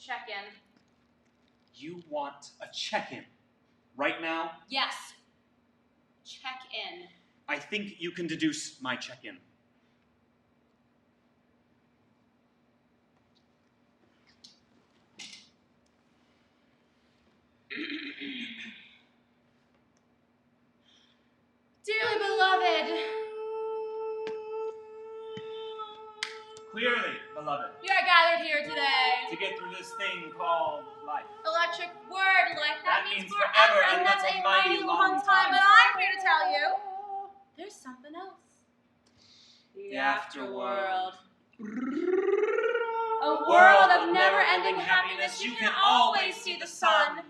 check-in. You want a check-in? Right now? Yes. Check-in. I think you can deduce my check-in. Dearly beloved. Clearly, beloved. We are gathered here today To get through this thing called life. Electric word life. That means forever, and that's a mighty long time. But I'm here to tell you, there's something else. The afterworld. A world of never-ending happiness. You can always see the sun,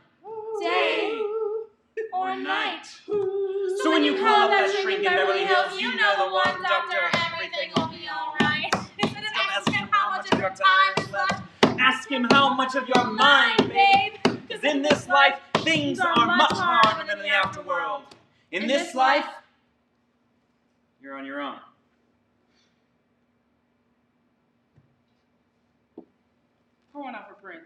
day or night. So when you call up that shrink in Beverly Hills, you know the one doctor, everything will be alright. Instead of Ask asking how much of your time is left, Ask him how much of your mind, babe. Because in this life, things are much harder than in the afterworld. In this life, you're on your own. Pour one out for Prince.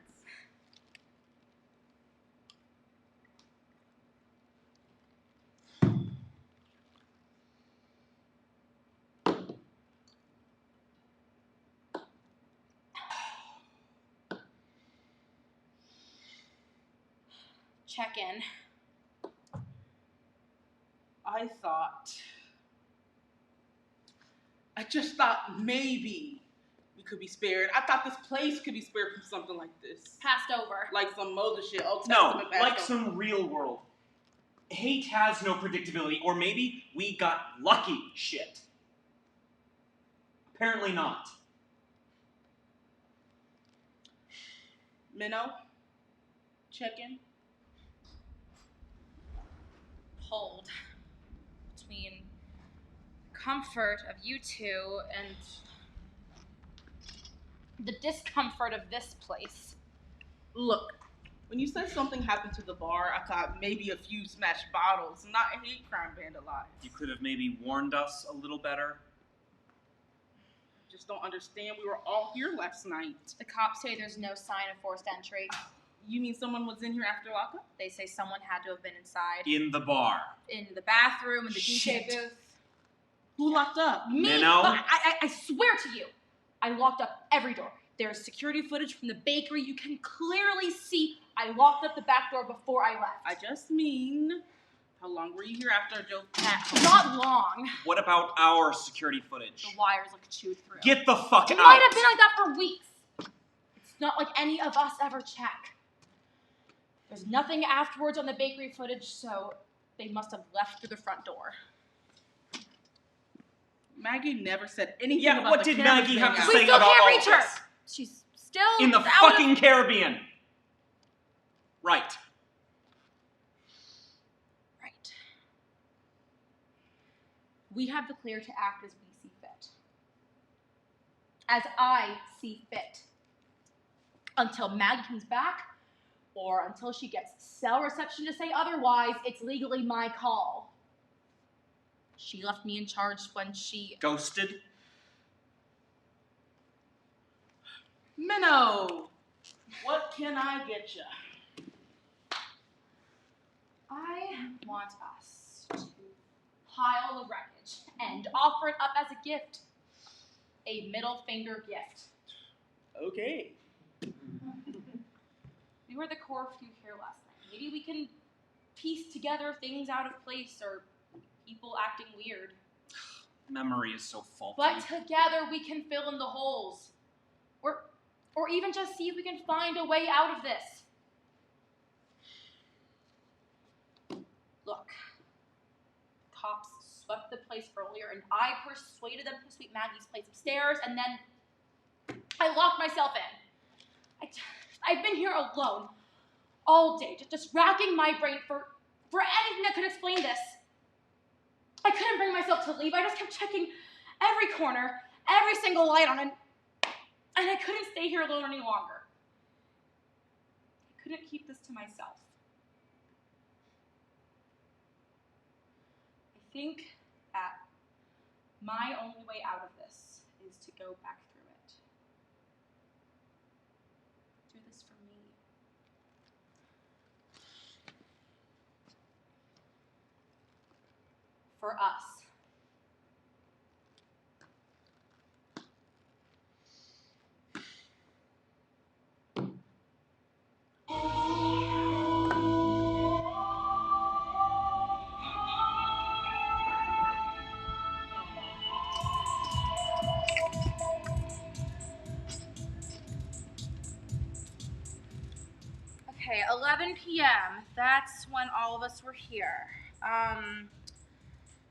check-in. I just thought maybe we could be spared. I thought this place could be spared from something like this. Passed over. Like some Moses shit. Old No, Testament passed like over. some real world. Hate has no predictability, or maybe we got lucky shit. Apparently not. Minnow? Check-in? Pulled between comfort of you two and the discomfort of this place. Look, when you said something happened to the bar, I thought maybe a few smashed bottles, not a hate crime vandalized. You could have maybe warned us a little better. Just don't understand. We were all here last night. The cops say there's no sign of forced entry. You mean someone was in here after lockup? They say someone had to have been inside. In the bar. In the bathroom, in the Shit. DJ booth. Who locked up? Me! Minnow? But I swear to you, I locked up every door. There's security footage from the bakery. You can clearly see I locked up the back door before I left. I just mean, how long were you here after Joe Pat? Not long. What about our security footage? The wires look chewed through. Get the fuck It out! might have been like that for weeks. It's not like any of us ever check. There's nothing afterwards on the bakery footage, so they must have left through the front door. Maggie never said anything Yeah, about what the did camera Maggie thing have to out. say We still about can't all reach her. this? She's still In the out fucking of... Caribbean! Right. Right. We have the clear to act as we see fit. As I see fit. Until Maggie comes back, or until she gets cell reception to say otherwise, it's legally my call. She left me in charge when she... Ghosted? Minnow, what can I get you? I want us to pile the wreckage and offer it up as a gift. A middle finger gift. Okay. We were the core few here last night. Maybe we can piece together things out of place or people acting weird. Memory is so faulty. But together we can fill in the holes. Or even just see if we can find a way out of this. Look, cops swept the place earlier and I persuaded them to sweep Maggie's place upstairs and then I locked myself in. I've been here alone all day, just racking my brain for anything that could explain this. I couldn't bring myself to leave. I just kept checking every corner, every single light on it, and I couldn't stay here alone any longer. I couldn't keep this to myself. I think that my only way out of this is to go back through it. Through the is for me. For us. Okay, 11 p.m. That's when all of us were here.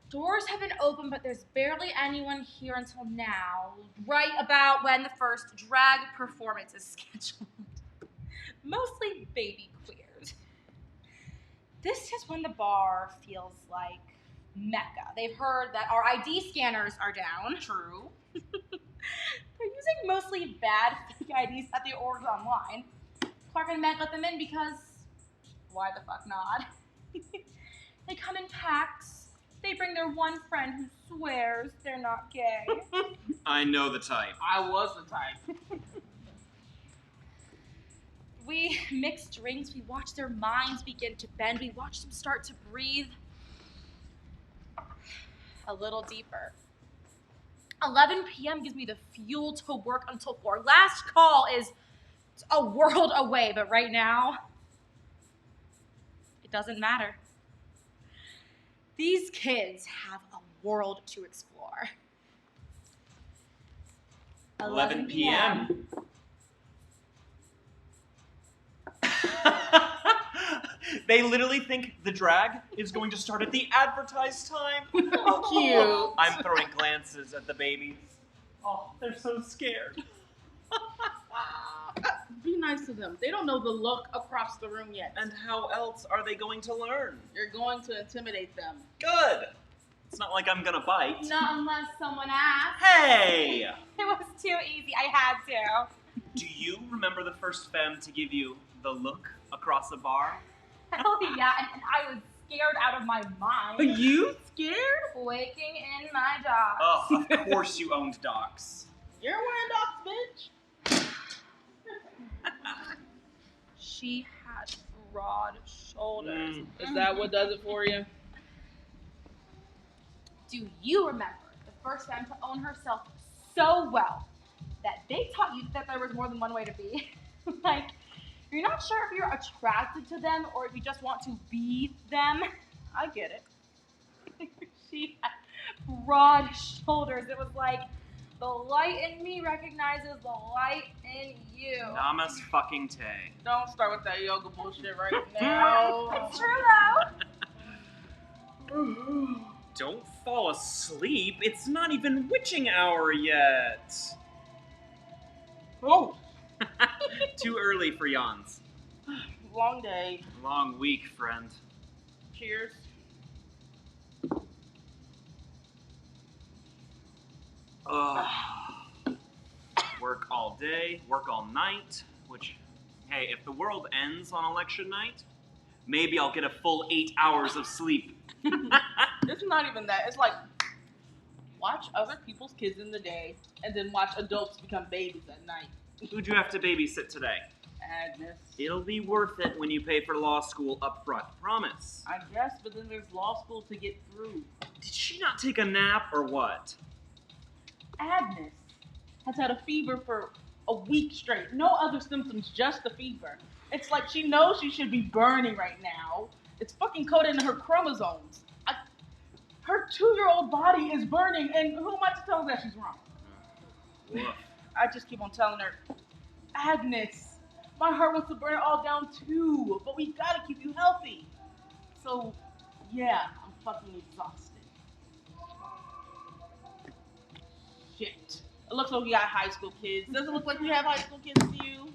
Doors have been open, but there's barely anyone here until now, right about when the first drag performance is scheduled. Mostly baby queers. This is when the bar feels like Mecca. They've heard that our ID scanners are down. True. They're using mostly bad fake IDs that they ordered online. Clark and Meg let them in because why the fuck not? They come in packs. They bring their one friend who swears they're not gay. I know the type. I was the type. We mix drinks. We watch their minds begin to bend. We watch them start to breathe a little deeper. 11 p.m. gives me the fuel to work until 4. Last call is a world away, but right now, it doesn't matter. These kids have a world to explore. 11 p.m. They literally think the drag is going to start at the advertised time. Cute. I'm throwing glances at the babies. Oh, they're so scared. Be nice to them. They don't know the look across the room yet. And how else are they going to learn? You're going to intimidate them. Good. It's not like I'm gonna bite. Not unless someone asks. Hey! It was too easy. I had to. Do you remember the first femme to give you the look across a bar? Hell yeah, and I was scared out of my mind. Are you scared? Waking in my dock. Oh, of course you owned docks. You're wearing docs, bitch. She had broad shoulders. Is that what does it for you? Do you remember the first time to own herself so well that they taught you that there was more than one way to be? Like, you're not sure if you're attracted to them or if you just want to be them. I get it. She had broad shoulders. It was like, the light in me recognizes the light in you. Namas fucking Tay. Don't start with that yoga bullshit right now. It's true though. Don't fall asleep. It's not even witching hour yet. Oh, Too early for yawns. long day. Long week, friend. Cheers. Ugh. Work all day, work all night, which, hey, if the world ends on election night, maybe I'll get a full 8 hours of sleep. It's not even that. It's like, watch other people's kids in the day and then watch adults become babies at night. Who'd you have to babysit today? Agnes. It'll be worth it when you pay for law school up front, promise. I guess, but then there's law school to get through. Did she not take a nap or what? Agnes has had a fever for a week straight. No other symptoms, just the fever. It's like she knows she should be burning right now. It's fucking coded in her chromosomes. Her 2-year-old body is burning, and who am I to tell her that she's wrong? Woof. I just keep on telling her, Agnes, my heart wants to burn it all down too, but we gotta keep you healthy. So, yeah, I'm fucking exhausted. Shit. It looks like we got high school kids. Does it look like we have high school kids to you?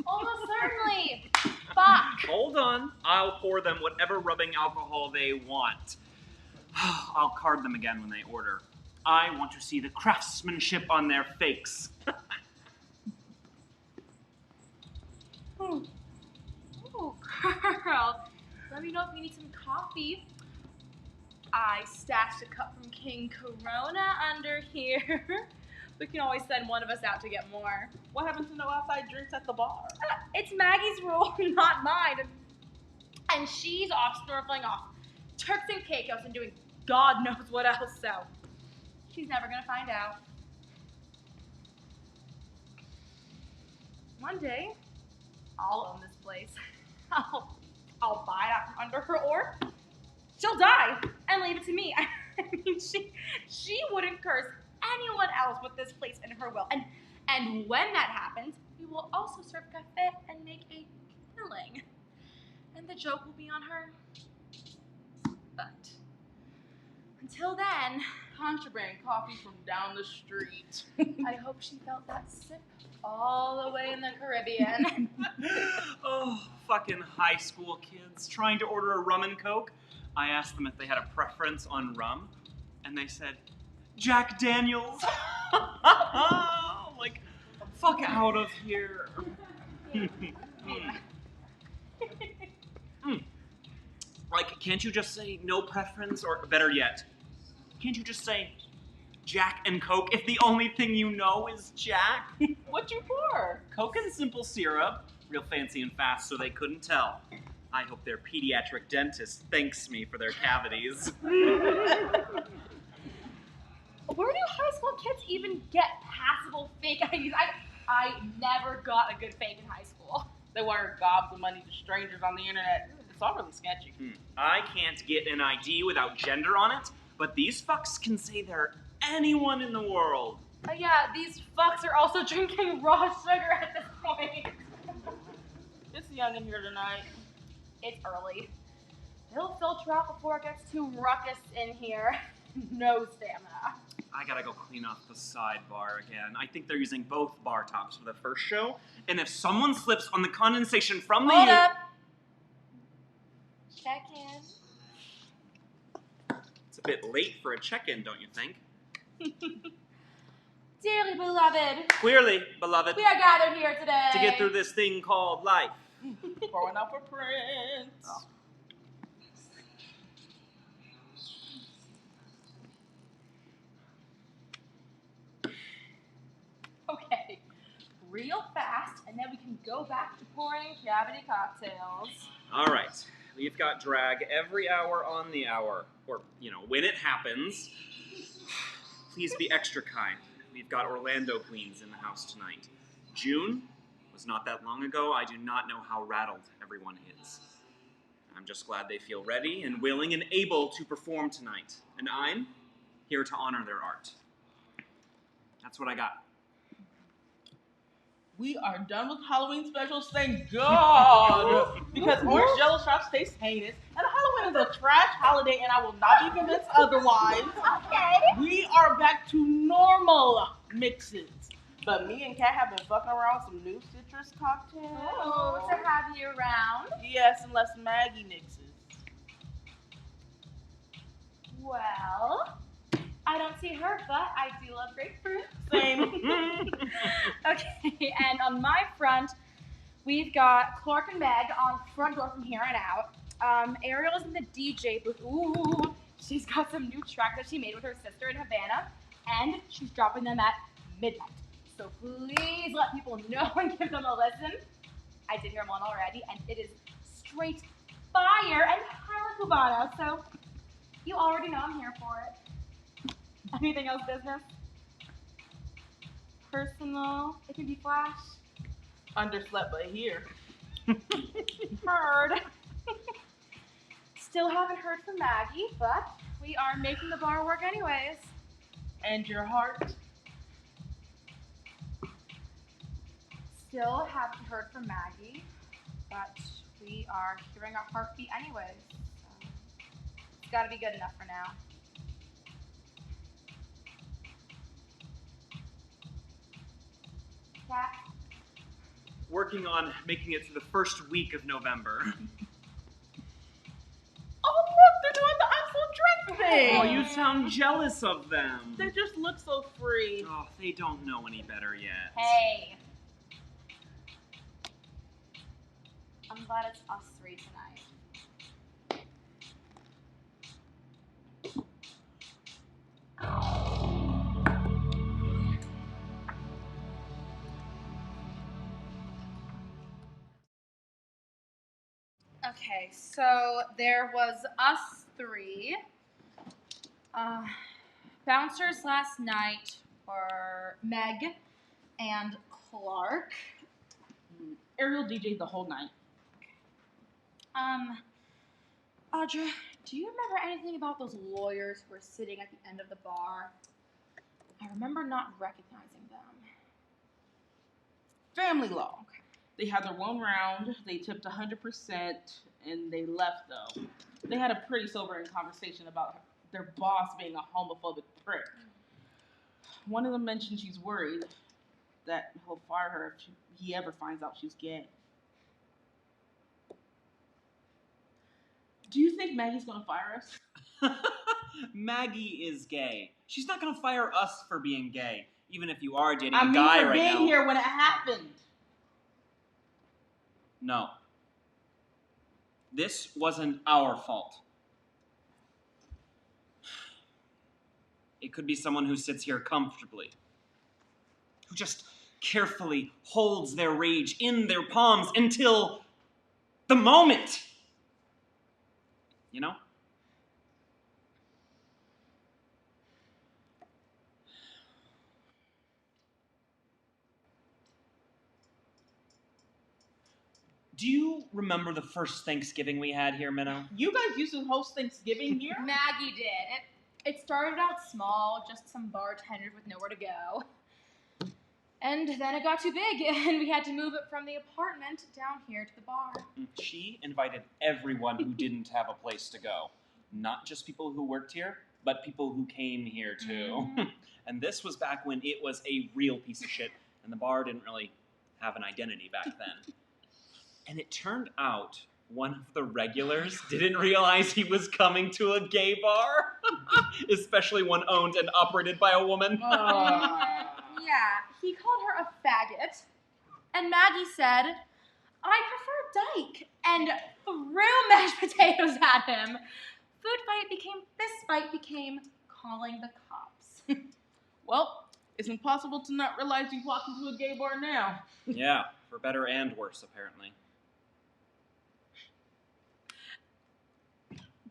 Almost certainly. Fuck. Hold on. I'll pour them whatever rubbing alcohol they want. I'll card them again when they order. I want to see the craftsmanship on their fakes. Ooh, girl. Let me know if you need some coffee. I stashed a cup from King Corona under here. We can always send one of us out to get more. What happened to no outside drinks at the bar? It's Maggie's rule, not mine. And she's off snorkeling off Turks and Caicos and doing God knows what else, so she's never gonna find out. One day, I'll own this place. I'll buy it out from under her, or she'll die and leave it to me. I mean, she wouldn't curse anyone else with this place in her will. And when that happens, we will also serve café and make a killing. And the joke will be on her. But until then, Contraband coffee from down the street. I hope she felt that sip all the way in the Caribbean. Oh, fucking high school kids trying to order a rum and coke. I asked them if they had a preference on rum, and they said, Jack Daniels. Like, fuck out of here. Like, can't you just say no preference, or better yet, can't you just say Jack and Coke if the only thing you know is Jack? What you pour? Coke and simple syrup, real fancy and fast so they couldn't tell. I hope their pediatric dentist thanks me for their cavities. Where do high school kids even get passable fake IDs? I never got a good fake in high school. They wire gobs of money to strangers on the internet. It's all really sketchy. I can't get an ID without gender on it, but these fucks can say they're anyone in the world. Yeah, these fucks are also drinking raw sugar at this point. It's young in here tonight. It's early. They'll filter out before it gets too ruckus in here. No stamina. I gotta go clean off the sidebar again. I think they're using both bar tops for the first show, and if someone slips on the condensation from the Hold up. Check in. It's a bit late for a check-in, don't you think? Dearly beloved, Clearly, beloved, we are gathered here today to get through this thing called life. Pouring out for Prince. Oh. Okay, real fast, and then we can go back to pouring gravity cocktails. All right, we've got drag every hour on the hour, or, when it happens. Please be extra kind. We've got Orlando queens in the house tonight. June was not that long ago. I do not know how rattled everyone is. I'm just glad they feel ready and willing and able to perform tonight. And I'm here to honor their art. That's what I got. We are done with Halloween specials, thank God! Because orange jello shots taste heinous, and Halloween is a trash holiday, and I will not be convinced otherwise. Okay. We are back to normal mixes. But me and Kat have been fucking around with some new citrus cocktails. Oh, to have you around. Yes, unless Maggie mixes. Well, I don't see her, but I do love grapefruit. Same. Okay, and on my front, we've got Clark and Meg on front door from here on out. Ariel's in the DJ booth. Ooh, she's got some new tracks that she made with her sister in Havana, and she's dropping them at midnight. So please let people know and give them a listen. I did hear one already, and it is straight fire and hella Cubano, so you already know I'm here for it. Anything else business? Personal? It can be flash. Underslept, but here. Heard. Still haven't heard from Maggie, but we are making the bar work anyways. And your heart? Still haven't heard from Maggie, but we are hearing our heartbeat anyways. So it's gotta be good enough for now. Cat? Working on making it to the first week of November. Oh, look, they're doing the I'm so drunk thing. Oh, you sound jealous of them. They just look so free. Oh, they don't know any better yet. Hey. I'm glad it's us three tonight. Okay, so there was us three. Bouncers last night were Meg and Clark. Ariel DJ'd the whole night. Audra, do you remember anything about those lawyers who were sitting at the end of the bar? I remember not recognizing them. Family law. Okay. They had their one round, they tipped 100%, and they left though. They had a pretty sobering conversation about their boss being a homophobic prick. One of them mentioned she's worried that he'll fire her if he ever finds out she's gay. Do you think Maggie's gonna fire us? Maggie is gay. She's not gonna fire us for being gay, even if you are dating I a mean, guy for right being now. here when it happened. No. This wasn't our fault. It could be someone who sits here comfortably, who just carefully holds their rage in their palms until the moment. You know? Do you remember the first Thanksgiving we had here, Minnow? You guys used to host Thanksgiving here? Maggie did. It started out small, just some bartenders with nowhere to go. And then it got too big, and we had to move it from the apartment down here to the bar. She invited everyone who didn't have a place to go. Not just people who worked here, but people who came here too. And this was back when it was a real piece of shit, and the bar didn't really have an identity back then. And it turned out one of the regulars didn't realize he was coming to a gay bar, especially one owned and operated by a woman. Yeah, he called her a faggot, and Maggie said, I prefer dyke, and threw mashed potatoes at him. Food fight became fist fight became calling the cops. Well, it's impossible to not realize you walked into a gay bar now. Yeah, for better and worse, apparently.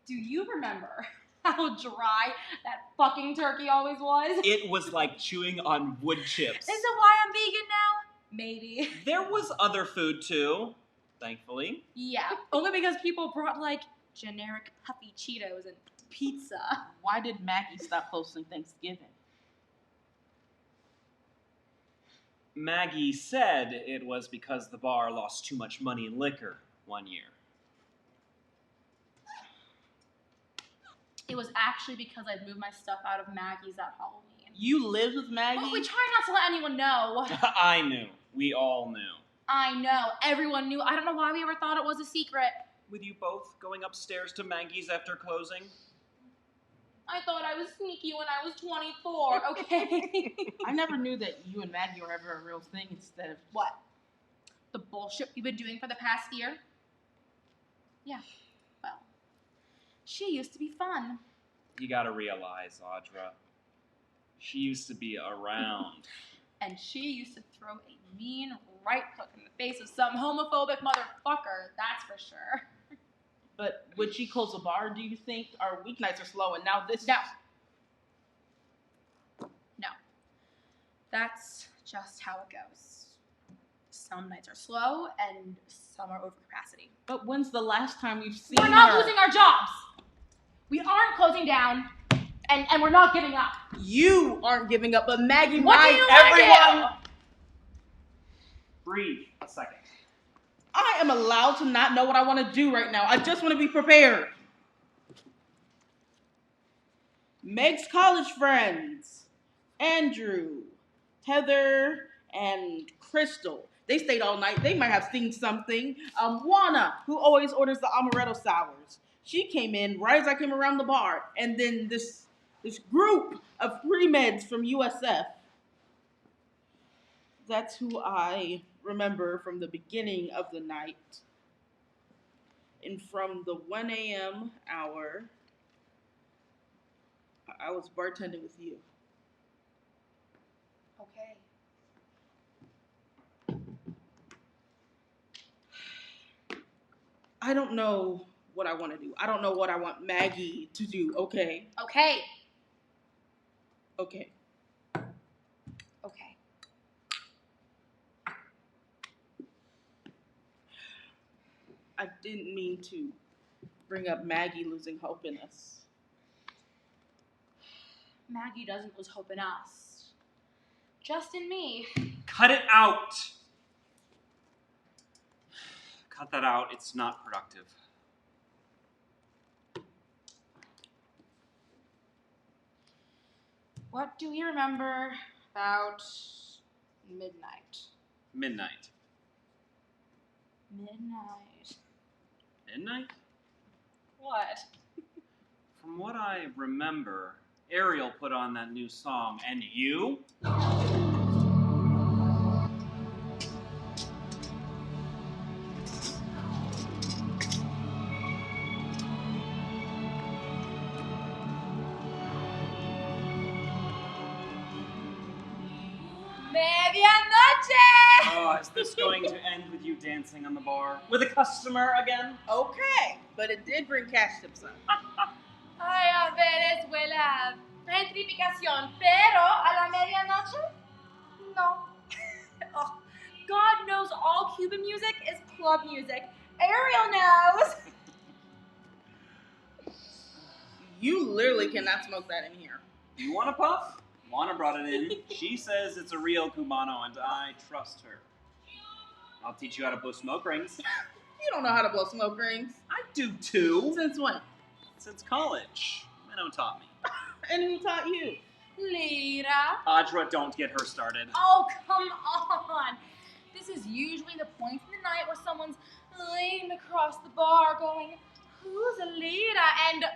Do you remember how dry that fucking turkey always was? It was like chewing on wood chips. Is it why I'm vegan now? Maybe. There was other food too, thankfully. Yeah, only because people brought like generic puffy Cheetos and pizza. Why did Maggie stop hosting Thanksgiving? Maggie said it was because the bar lost too much money in liquor one year. It was actually because I'd moved my stuff out of Maggie's at Halloween. You lived with Maggie? Well, we try not to let anyone know. I knew. We all knew. I know. Everyone knew. I don't know why we ever thought it was a secret. With you both going upstairs to Maggie's after closing? I thought I was sneaky when I was 24, okay? I never knew that you and Maggie were ever a real thing instead of... What? The bullshit we've been doing for the past year? Yeah. Well, she used to be fun. You gotta realize, Audra, she used to be around. And she used to throw a mean right hook in the face of some homophobic motherfucker, that's for sure. But would she close a bar, do you think? Our weeknights are slow, and now this... No. No. That's just how it goes. Some nights are slow, and some are over capacity. But when's the last time we've seen We're not her? losing our jobs! We aren't closing down, and we're not giving up. You aren't giving up, but Maggie What might. do you want to do? Breathe a second. I am allowed to not know what I want to do right now. I just want to be prepared. Meg's college friends, Andrew, Heather, and Crystal. They stayed all night. They might have seen something. Juana, who always orders the amaretto sours. She came in right as I came around the bar. And then this group of pre-meds from USF. That's who I remember from the beginning of the night. And from the 1 a.m. hour, I was bartending with you. Okay. I I don't know what I want to do. I don't know what I want Maggie to do. Okay. Okay. Okay. Okay. I didn't mean to bring up Maggie losing hope in us. Maggie doesn't lose hope in us. Just in me. Cut it out! Cut that out. It's not productive. What do we remember about midnight? Midnight. Midnight. Midnight? What? From what I remember, Ariel put on that new song, and you? Medianoche! Oh, is this going to end with you dancing on the bar? With a customer again? Okay, but it did bring cash tips up. Ay, a Venezuela. Gentrificación. Pero a la medianoche? No. Oh, God knows all Cuban music is club music. Ariel knows. You literally cannot smoke that in here. You want a puff? Lana brought it in. She says it's a real Cubano, and I trust her. I'll teach you how to blow smoke rings. You don't know how to blow smoke rings. I do too. Since when? Since college. Minnow taught me. And who taught you? Lira. Audra, don't get her started. Oh, come on. This is usually the point in the night where someone's leaning across the bar going, who's a Lira? And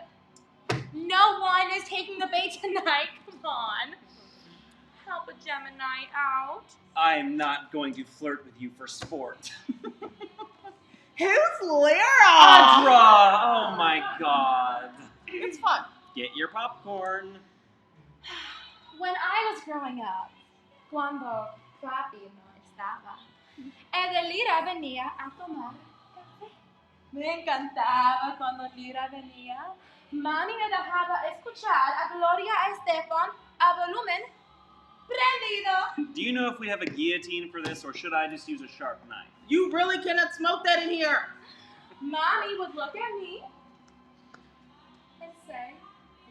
no one is taking the bait tonight. Come on. Help a Gemini out. I'm not going to flirt with you for sport. Who's Lyra? Audra! Oh my god. It's fun. Get your popcorn. When I was growing up, cuando papi no estaba, Lira venía a tomar café. Me encantaba cuando Lira venía. Mami me dejaba escuchar a Gloria Estefan a volumen prendido. Do you know if we have a guillotine for this, or should I just use a sharp knife? You really cannot smoke that in here. Mommy would look at me and say,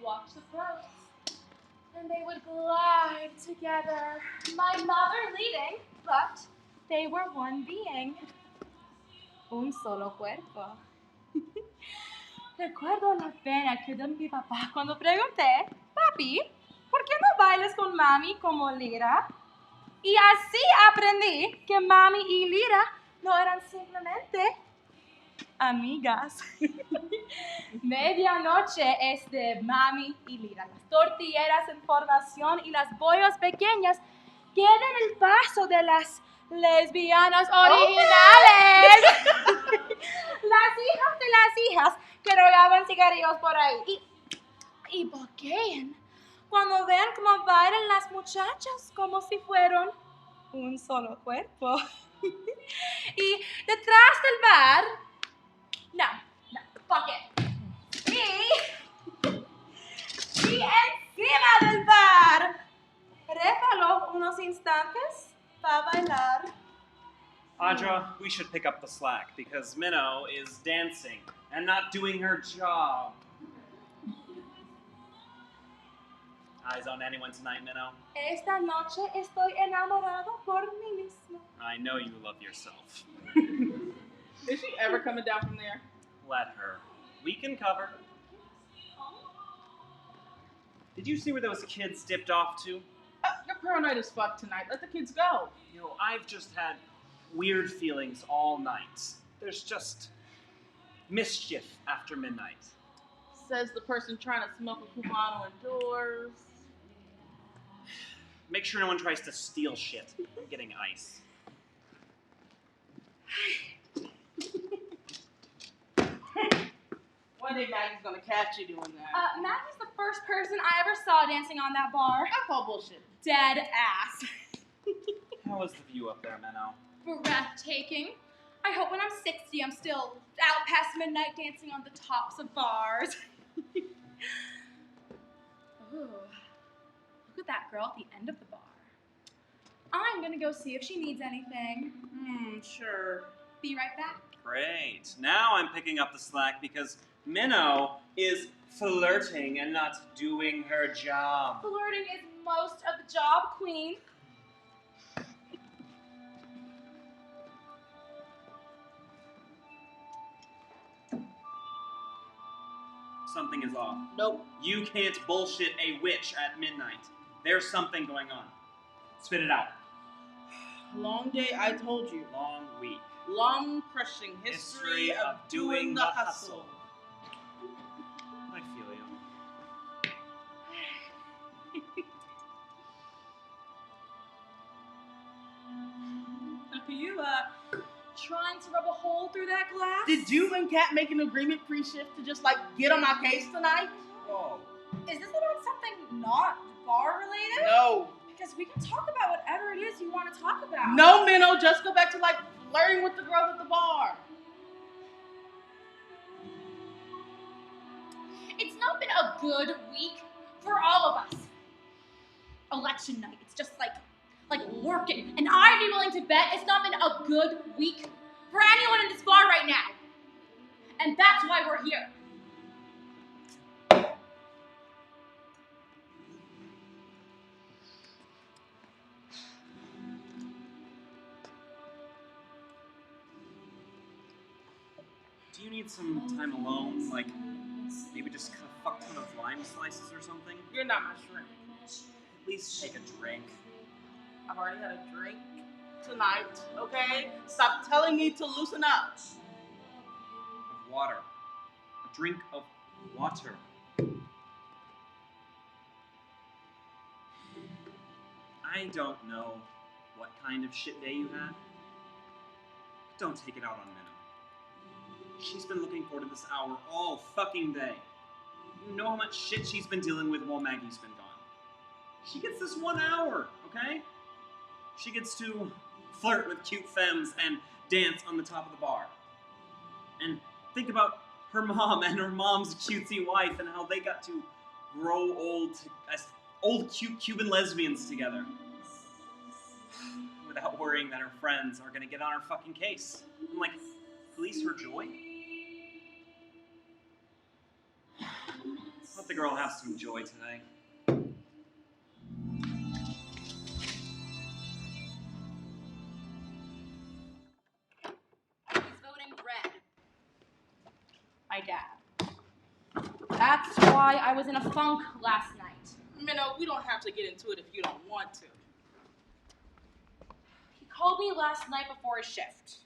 watch the pros. And they would glide together, my mother leading, but they were one being. Un solo cuerpo. Recuerdo la pena que dio mi papá cuando pregunté, papi, ¿por qué no bailas con mami como Lira? Y así aprendí que mami y Lira no eran simplemente amigas. Medianoche es de mami y Lira. Las tortilleras en formación y las bollas pequeñas quedan el paso de las lesbianas originales. Las hijas de las hijas que robaban cigarrillos por ahí. Y boquean cuando ven cómo bailan las muchachas como si fueran un solo cuerpo. Y detrás del bar, no, fuck it. Y encima del bar, réfalo unos instantes para bailar. Audra, we should pick up the slack, because Minnow is dancing and not doing her job. Eyes on anyone tonight, Minnow? Esta noche estoy enamorado por mí mismo. I know you love yourself. Is she ever coming down from there? Let her. We can cover. Did you see where those kids dipped off to? You're paranoid as fuck tonight. Let the kids go. You know, I've just had weird feelings all night. There's just mischief after midnight. Says the person trying to smoke a Cubano indoors. Make sure no one tries to steal shit. I'm getting ice. One day Maggie's gonna catch you doing that. Maggie's the first person I ever saw dancing on that bar. I call bullshit. Dead ass. How was the view up there, Minnow? Breathtaking. I hope when I'm 60, I'm still out past midnight dancing on the tops of bars. Ooh, look at that girl at the end of the bar. I'm gonna go see if she needs anything. Sure. Be right back. Great. Now I'm picking up the slack because Minnow is flirting and not doing her job. Flirting is most of the job, queen. Something is off. Nope. You can't bullshit a witch at midnight. There's something going on. Spit it out. Long day, I told you. Long week. Long crushing history of doing the hustle. I feel you. Are you, trying to rub a hole through that glass? Did you and Kat make an agreement pre-shift to just, get on my case tonight? Whoa. Is this about something not bar related? No. Because we can talk about whatever it is you want to talk about. No, Minnow, just go back to, flirting with the girls at the bar. It's not been a good week for all of us. Election night, it's just like working. And I'd be willing to bet it's not been a good week for anyone in this bar right now. And that's why we're here. Do you need some time alone? Maybe just cut a fuck ton of lime slices or something? You're not my shrimp. At least take a drink. I've already had a drink tonight, okay? Stop telling me to loosen up. Of water. A drink of water. I don't know what kind of shit day you had. Don't take it out on Minnow. She's been looking forward to this hour all fucking day. You know how much shit she's been dealing with while Maggie's been gone. She gets this 1 hour, okay? She gets to flirt with cute femmes and dance on the top of the bar. And think about her mom and her mom's cutesy wife and how they got to grow old as old cute Cuban lesbians together. Without worrying that her friends are gonna get on her fucking case. And police her joy? Let the girl have some joy today. He's voting red. My dad. That's why I was in a funk last night. Minnow, we don't have to get into it if you don't want to. He called me last night before his shift.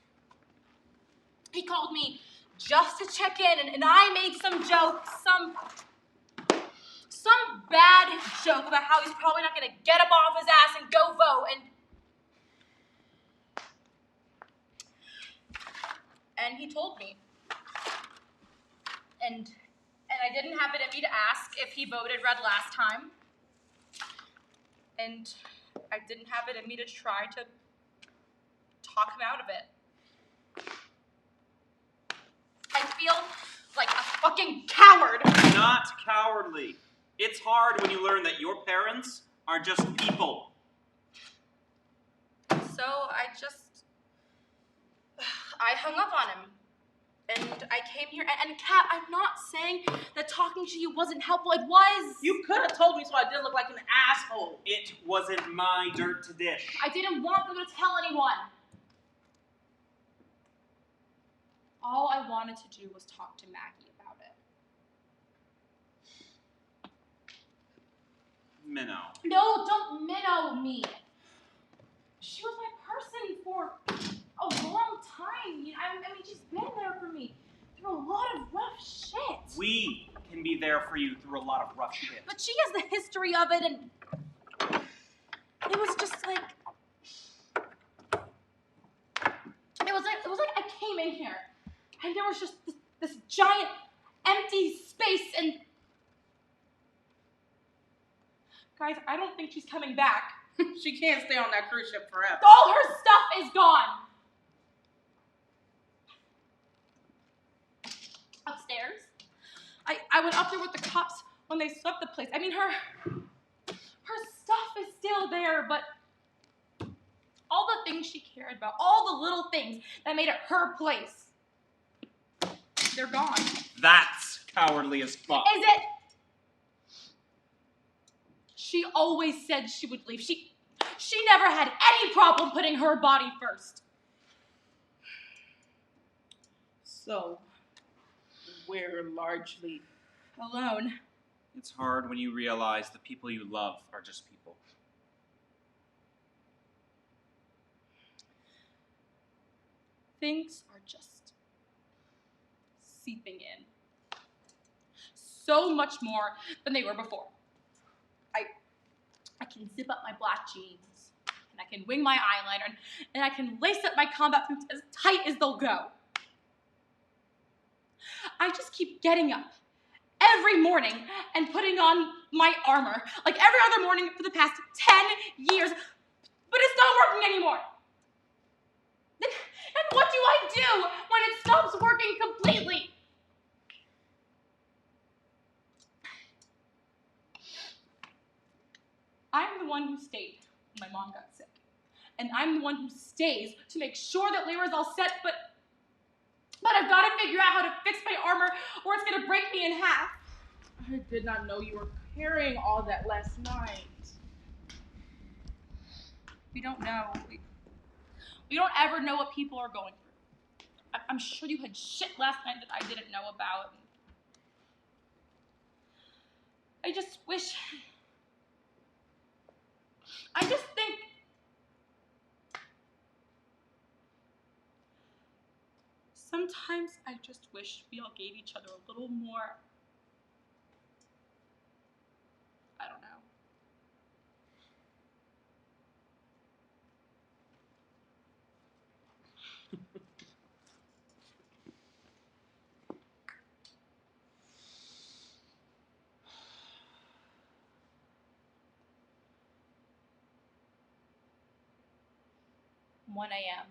He called me just to check in, and I made some jokes, some bad joke about how he's probably not gonna get up off his ass and go vote, and he told me. And I didn't have it in me to ask if he voted red last time. And I didn't have it in me to try to talk him out of it. I feel like a fucking coward. Not cowardly. It's hard when you learn that your parents are just people. So I hung up on him. And I came here, and Kat, I'm not saying that talking to you wasn't helpful. It was. You could have told me so I didn't look like an asshole. It wasn't my dirt to dish. I didn't want them to tell anyone. All I wanted to do was talk to Maggie about it. Minnow. No, don't minnow me. She was my person for a long time. I mean, she's been there for me through a lot of rough shit. We can be there for you through a lot of rough shit. But she has the history of it, and it was just like it was like I came in here, and there was just this giant empty space, and guys, I don't think she's coming back. She can't stay on that cruise ship forever. All her stuff is gone. when they swept the place. I mean, her stuff is still there, but all the things she cared about, all the little things that made it her place, they're gone. That's cowardly as fuck. Is it? She always said she would leave. She never had any problem putting her body first. So, we're largely Alone. It's hard when you realize the people you love are just people. Things are just seeping in. So much more than they were before. I can zip up my black jeans, and I can wing my eyeliner, and I can lace up my combat boots as tight as they'll go. I just keep getting up every morning and putting on my armor, like every other morning for the past 10 years, but it's not working anymore. And what do I do when it stops working completely? I'm the one who stayed when my mom got sick. And I'm the one who stays to make sure that Lyra's all set, but I've got to figure out how to fix my armor or it's going to break me in half. I did not know you were carrying all that last night. We don't know. We don't ever know what people are going through. I'm sure you had shit last night that I didn't know about. I just wish... I just think... Sometimes I just wish we all gave each other a little more... I don't know. One a.m.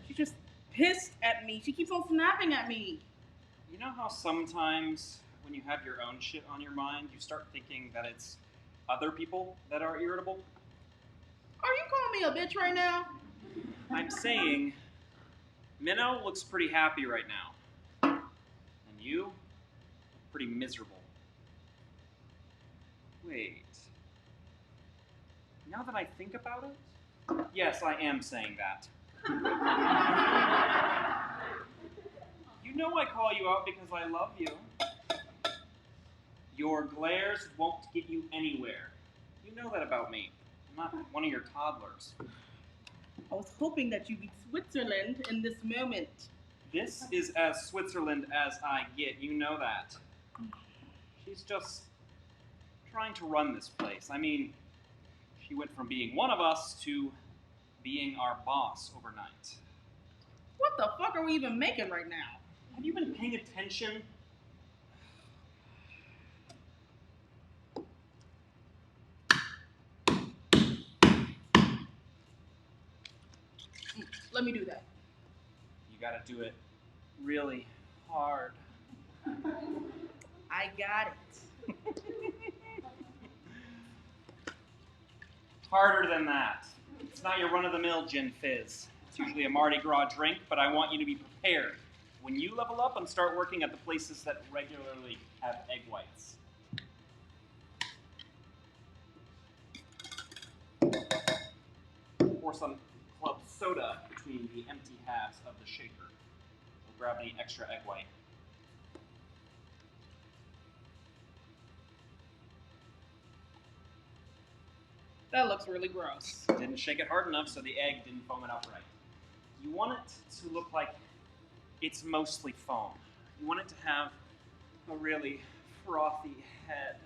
She's just pissed at me. She keeps on snapping at me. You know how sometimes when you have your own shit on your mind, you start thinking that it's other people that are irritable? Are you calling me a bitch right now? I'm saying, Minnow looks pretty happy right now. And you, pretty miserable. Wait. Now that I think about it, yes, I am saying that. You know I call you out because I love you. Your glares won't get you anywhere. You know that about me. I'm not one of your toddlers. I was hoping that you'd be Switzerland in this moment. This is as Switzerland as I get. You know that. She's just trying to run this place. I mean, she went from being one of us to being our boss overnight. What the fuck are we even making right now? Have you been paying attention? Let me do that. You gotta do it really hard. I got it. Harder than that. It's not your run-of-the-mill gin fizz. It's usually a Mardi Gras drink, but I want you to be prepared. When you level up and start working at the places that regularly have egg whites. Pour some club soda between the empty halves of the shaker. We'll grab any extra egg white. That looks really gross. Didn't shake it hard enough, so the egg didn't foam it up right. You want it to look like it's mostly foam. You want it to have a really frothy head.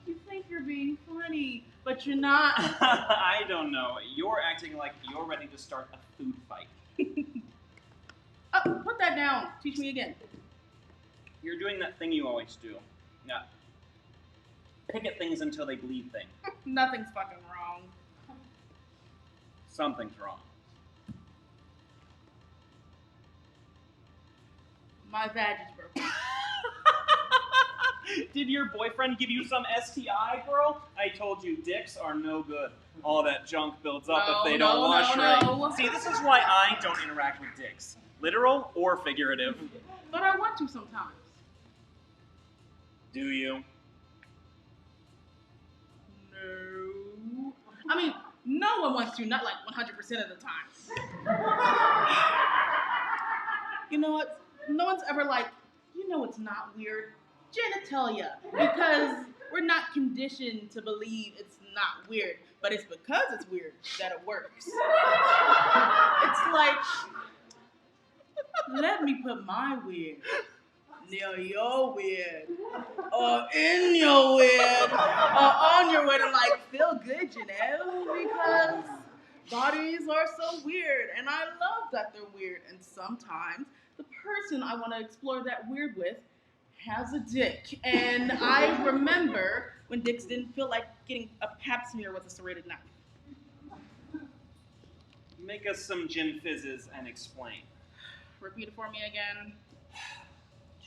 You think you're being funny, but you're not. I don't know. You're acting like you're ready to start a food fight. Put that down. Teach me again. You're doing that thing you always do. Yeah. Pick at things until they bleed thing. Nothing's fucking wrong. Something's wrong. My vag is broken. Did your boyfriend give you some STI, girl? I told you, dicks are no good. All that junk builds up if they don't wash right. See, this is why I don't interact with dicks. Literal or figurative. But I want to sometimes. Do you? No. I mean, no one wants to, not like 100% of the time. You know what? No one's ever like, you know it's not weird. Genitalia. Because we're not conditioned to believe it's not weird. But it's because it's weird that it works. It's like, let me put my weird near your weird, or in your weird, or on your weird, and like feel good, you know, because bodies are so weird, and I love that they're weird, and sometimes the person I want to explore that weird with has a dick, and I remember when dicks didn't feel like getting a pap smear with a serrated knife. Make us some gin fizzes and explain. Repeat it for me again.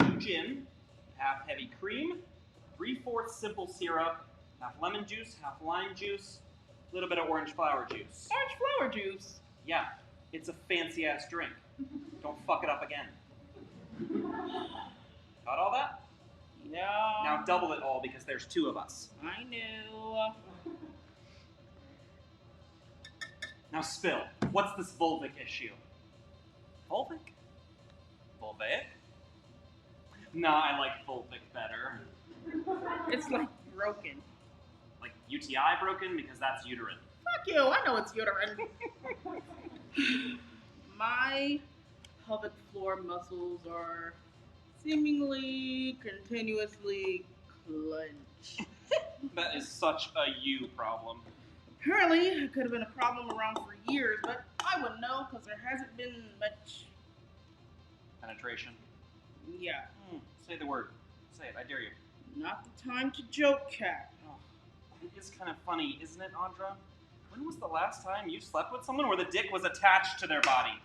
2 gin, half heavy cream, 3/4 simple syrup, half lemon juice, half lime juice, a little bit of orange flower juice. Orange flower juice. Yeah, it's a fancy ass drink. Don't fuck it up again. Got all that? Yeah. Now double it all because there's 2 of us. I knew. Now spill. What's this vulvic issue? Vulvic? Vulvaic? Nah, I like vulvic better. It's like broken. Like UTI broken because that's uterine. Fuck you, I know it's uterine. My pelvic floor muscles are seemingly continuously clenched. That is such a you problem. Apparently, it could have been a problem around for years, but I wouldn't know because there hasn't been much. Penetration. Yeah. Say the word. Say it, I dare you. Not the time to joke, Cat. Oh, it is kind of funny, isn't it, Audra? When was the last time you slept with someone where the dick was attached to their body?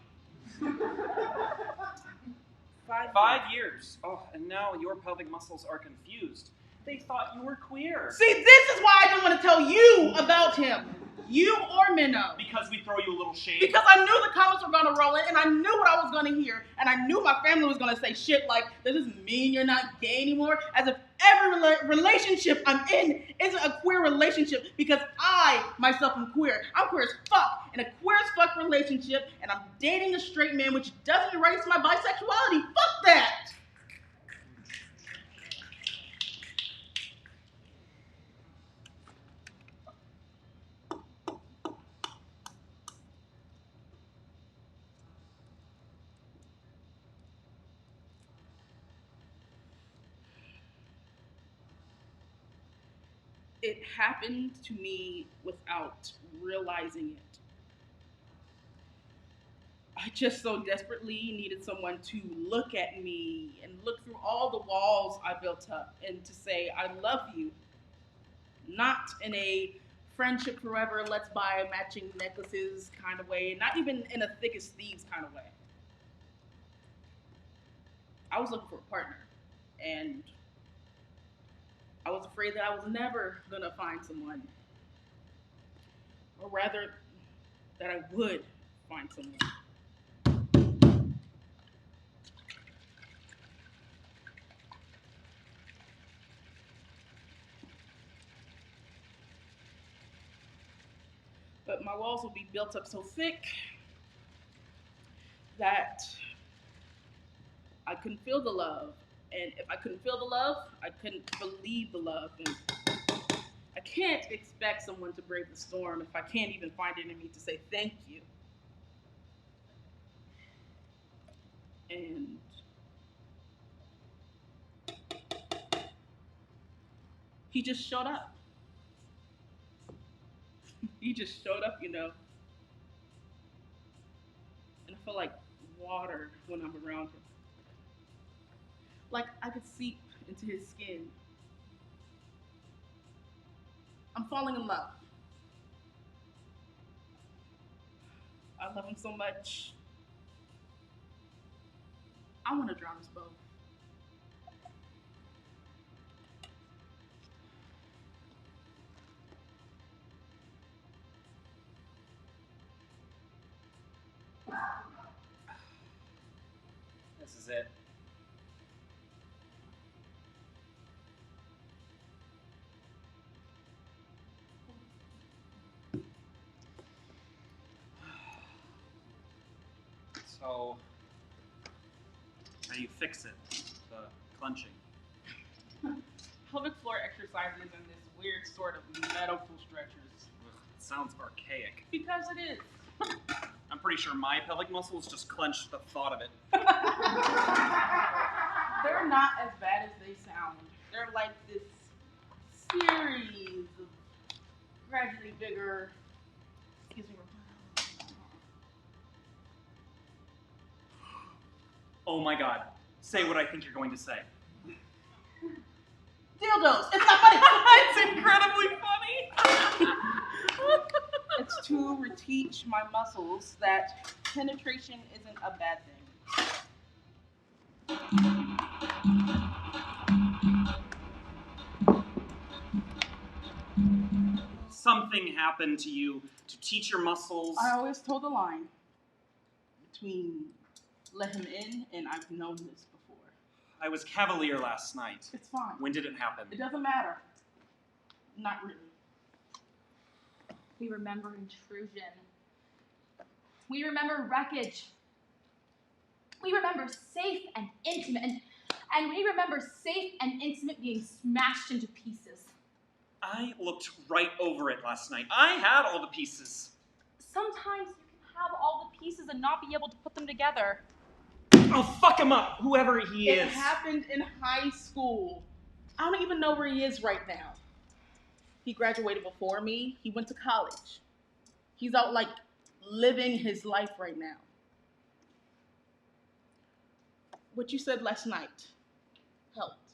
5 years. Oh, and now your pelvic muscles are confused. They thought you were queer. See, this is why I didn't want to tell you about him. You or Minnow. Because we throw you a little shade. Because I knew the comments were going to roll in, and I knew what I was going to hear, and I knew my family was going to say shit like, does this mean you're not gay anymore? As if every relationship I'm in isn't a queer relationship, because I, myself, am queer. I'm queer as fuck, in a queer as fuck relationship, and I'm dating a straight man, which doesn't erase my bisexuality. Fuck that! It happened to me without realizing it. I just so desperately needed someone to look at me and look through all the walls I built up and to say, I love you. Not in a friendship forever, let's buy matching necklaces kind of way, not even in a thick as thieves kind of way. I was looking for a partner, and I was afraid that I was never gonna find someone, or rather, that I would find someone. But my walls would be built up so thick that I couldn't feel the love. And if I couldn't feel the love, I couldn't believe the love. And I can't expect someone to brave the storm if I can't even find it in me to say thank you. And he just showed up. He just showed up, you know. And I feel like water when I'm around him. Like I could seep into his skin. I'm falling in love. I love him so much. I want to drown us both. This is it. So, how do you fix it? The clenching. Pelvic floor exercises and this weird sort of medical stretchers. Ugh, it sounds archaic. Because it is. I'm pretty sure my pelvic muscles just clench the thought of it. They're not as bad as they sound. They're like this series of gradually bigger. Excuse me. Oh my god. Say what I think you're going to say. Dildos. It's not funny. It's incredibly funny. It's to reteach my muscles that penetration isn't a bad thing. Something happened to you to teach your muscles. I always told the line between let him in and I've known this before. I was cavalier last night. It's fine. When did it happen? It doesn't matter. Not really. We remember intrusion. We remember wreckage. We remember safe and intimate. And we remember safe and intimate being smashed into pieces. I looked right over it last night. I had all the pieces. Sometimes you can have all the pieces and not be able to put them together. Oh, fuck him up, whoever he It is. happened in high school. I don't even know where he is right now. He graduated before me. He went to college. He's out like living his life right now. What you said last night helped.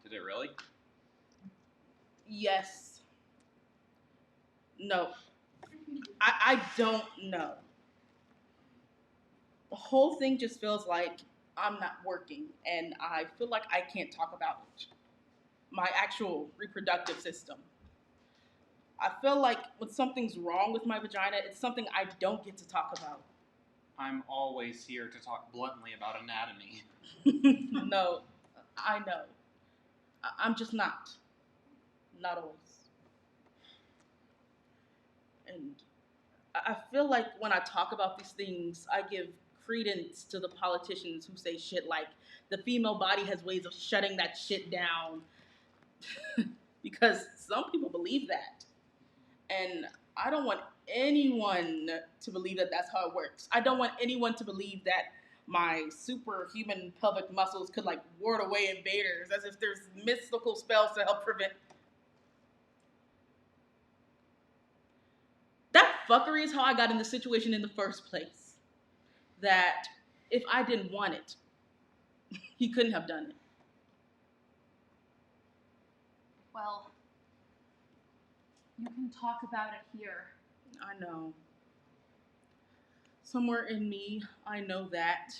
Did it really? Yes. No. I don't know. The whole thing just feels like I'm not working, and I feel like I can't talk about my actual reproductive system. I feel like when something's wrong with my vagina, it's something I don't get to talk about. I'm always here to talk bluntly about anatomy. No, I know. I'm just not. Not always. And I feel like when I talk about these things, I give credence to the politicians who say shit like the female body has ways of shutting that shit down. Because some people believe that. And I don't want anyone to believe that that's how it works. I don't want anyone to believe that my superhuman pelvic muscles could like ward away invaders as if there's mystical spells to help prevent. That fuckery is how I got in the situation in the first place. That if I didn't want it, he couldn't have done it. Well, you can talk about it here. I know. Somewhere in me, I know that.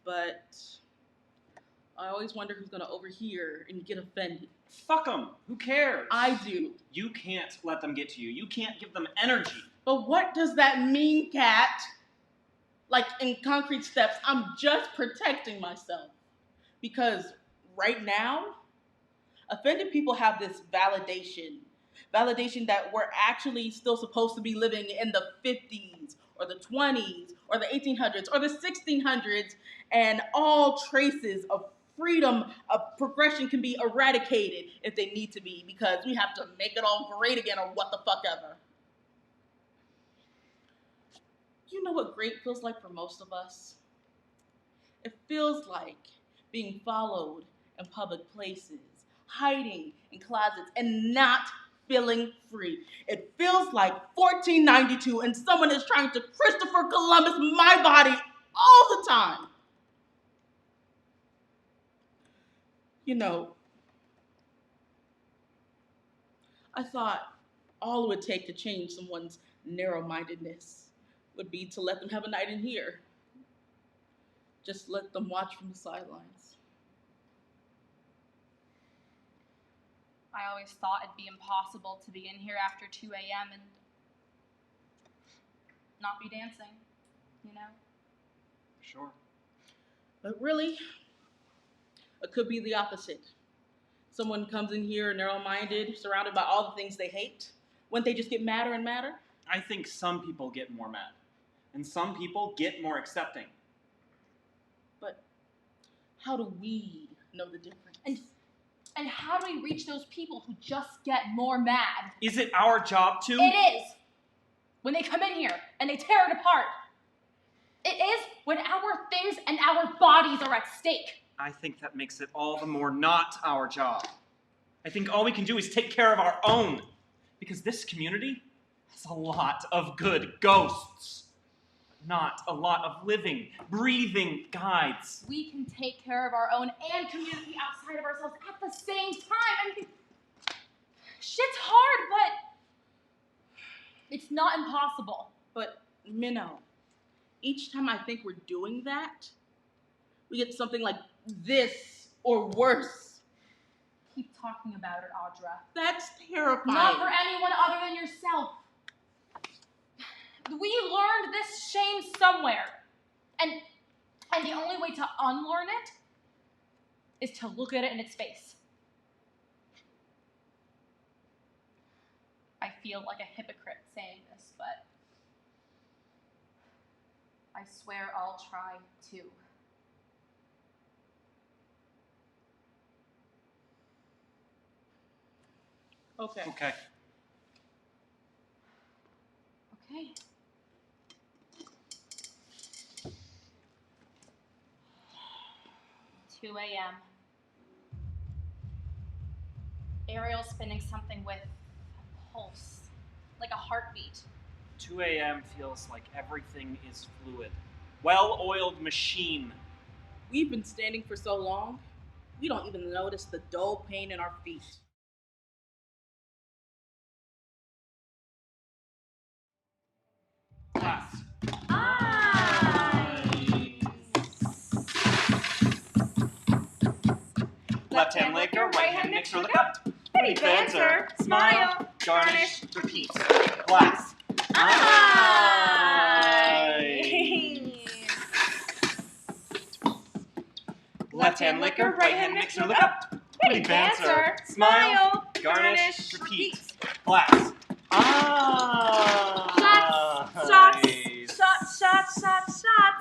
But I always wonder who's going to overhear and get offended. Fuck them. Who cares? I do. You can't let them get to you. You can't give them energy. But what does that mean, Kat? Like in concrete steps, I'm just protecting myself. Because right now, offended people have this validation that we're actually still supposed to be living in the 50s or the 20s or the 1800s or the 1600s, and all traces of freedom of progression can be eradicated if they need to be, because we have to make it all great again or what the fuck ever. You know what great feels like for most of us? It feels like being followed in public places, hiding in closets, and not feeling free. It feels like 1492 and someone is trying to Christopher Columbus my body all the time. You know, I thought all it would take to change someone's narrow-mindedness would be to let them have a night in here. Just let them watch from the sidelines. I always thought it'd be impossible to be in here after 2 a.m. and not be dancing, you know? Sure. But really, it could be the opposite. Someone comes in here narrow-minded, surrounded by all the things they hate. Wouldn't they just get madder and madder? I think some people get more mad, and some people get more accepting. But how do we know the difference? And how do we reach those people who just get more mad? Is it our job to? It is. When they come in here and they tear it apart. It is when our things and our bodies are at stake. I think that makes it all the more not our job. I think all we can do is take care of our own. Because this community has a lot of good ghosts. Not a lot of living, breathing guides. We can take care of our own and community outside of ourselves at the same time. I mean, shit's hard, but it's not impossible. But, Minnow, each time I think we're doing that, we get something like this or worse. Keep talking about it, Audra. That's terrifying. Not for anyone other than yourself. We learned this shame somewhere. And the only way to unlearn it is to look at it in its face. I feel like a hypocrite saying this, but I swear I'll try to. Okay. Okay. Okay. "2 a.m. Ariel's spinning something with a pulse, like a heartbeat. 2 a.m. feels like everything is fluid. Well-oiled machine. We've been standing for so long, we don't even notice the dull pain in our feet. Class. Left hand liquor, right hand mixer, look up. Pretty banter, smile, garnish, repeat. Glass. Left hand liquor, right hand mixer, look up. Pretty banter, smile, garnish, repeat. Glass. Shots.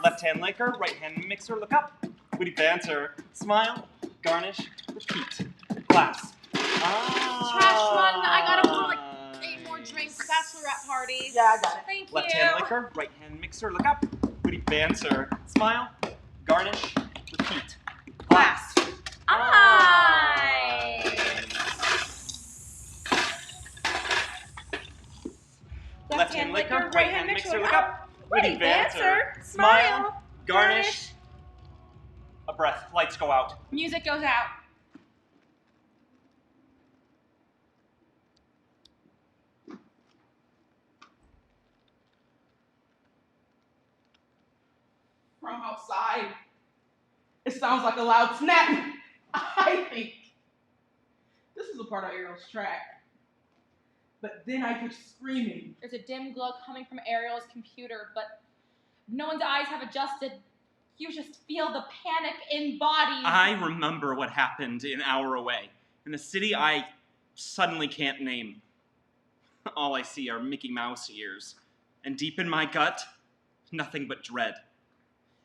Left hand liquor, right hand mixer, look up. Witty banter, smile, garnish, repeat. Glass. Trash run, I gotta pour like 8 more drinks. Bachelorette party. Yeah, I got it. Thank Left you. hand liquor, right hand mixer, look up. Witty banter, smile, garnish, repeat. Glass. Left hand liquor, right hand mixer, look up. Witty banter, smile, garnish. A breath, lights go out. Music goes out. From outside, it sounds like a loud snap. I think this is a part of Ariel's track. But then I hear screaming. There's a dim glow coming from Ariel's computer, but no one's eyes have adjusted. You just feel the panic in bodies. I remember what happened an hour away, in a city I suddenly can't name. All I see are Mickey Mouse ears, and deep in my gut, nothing but dread.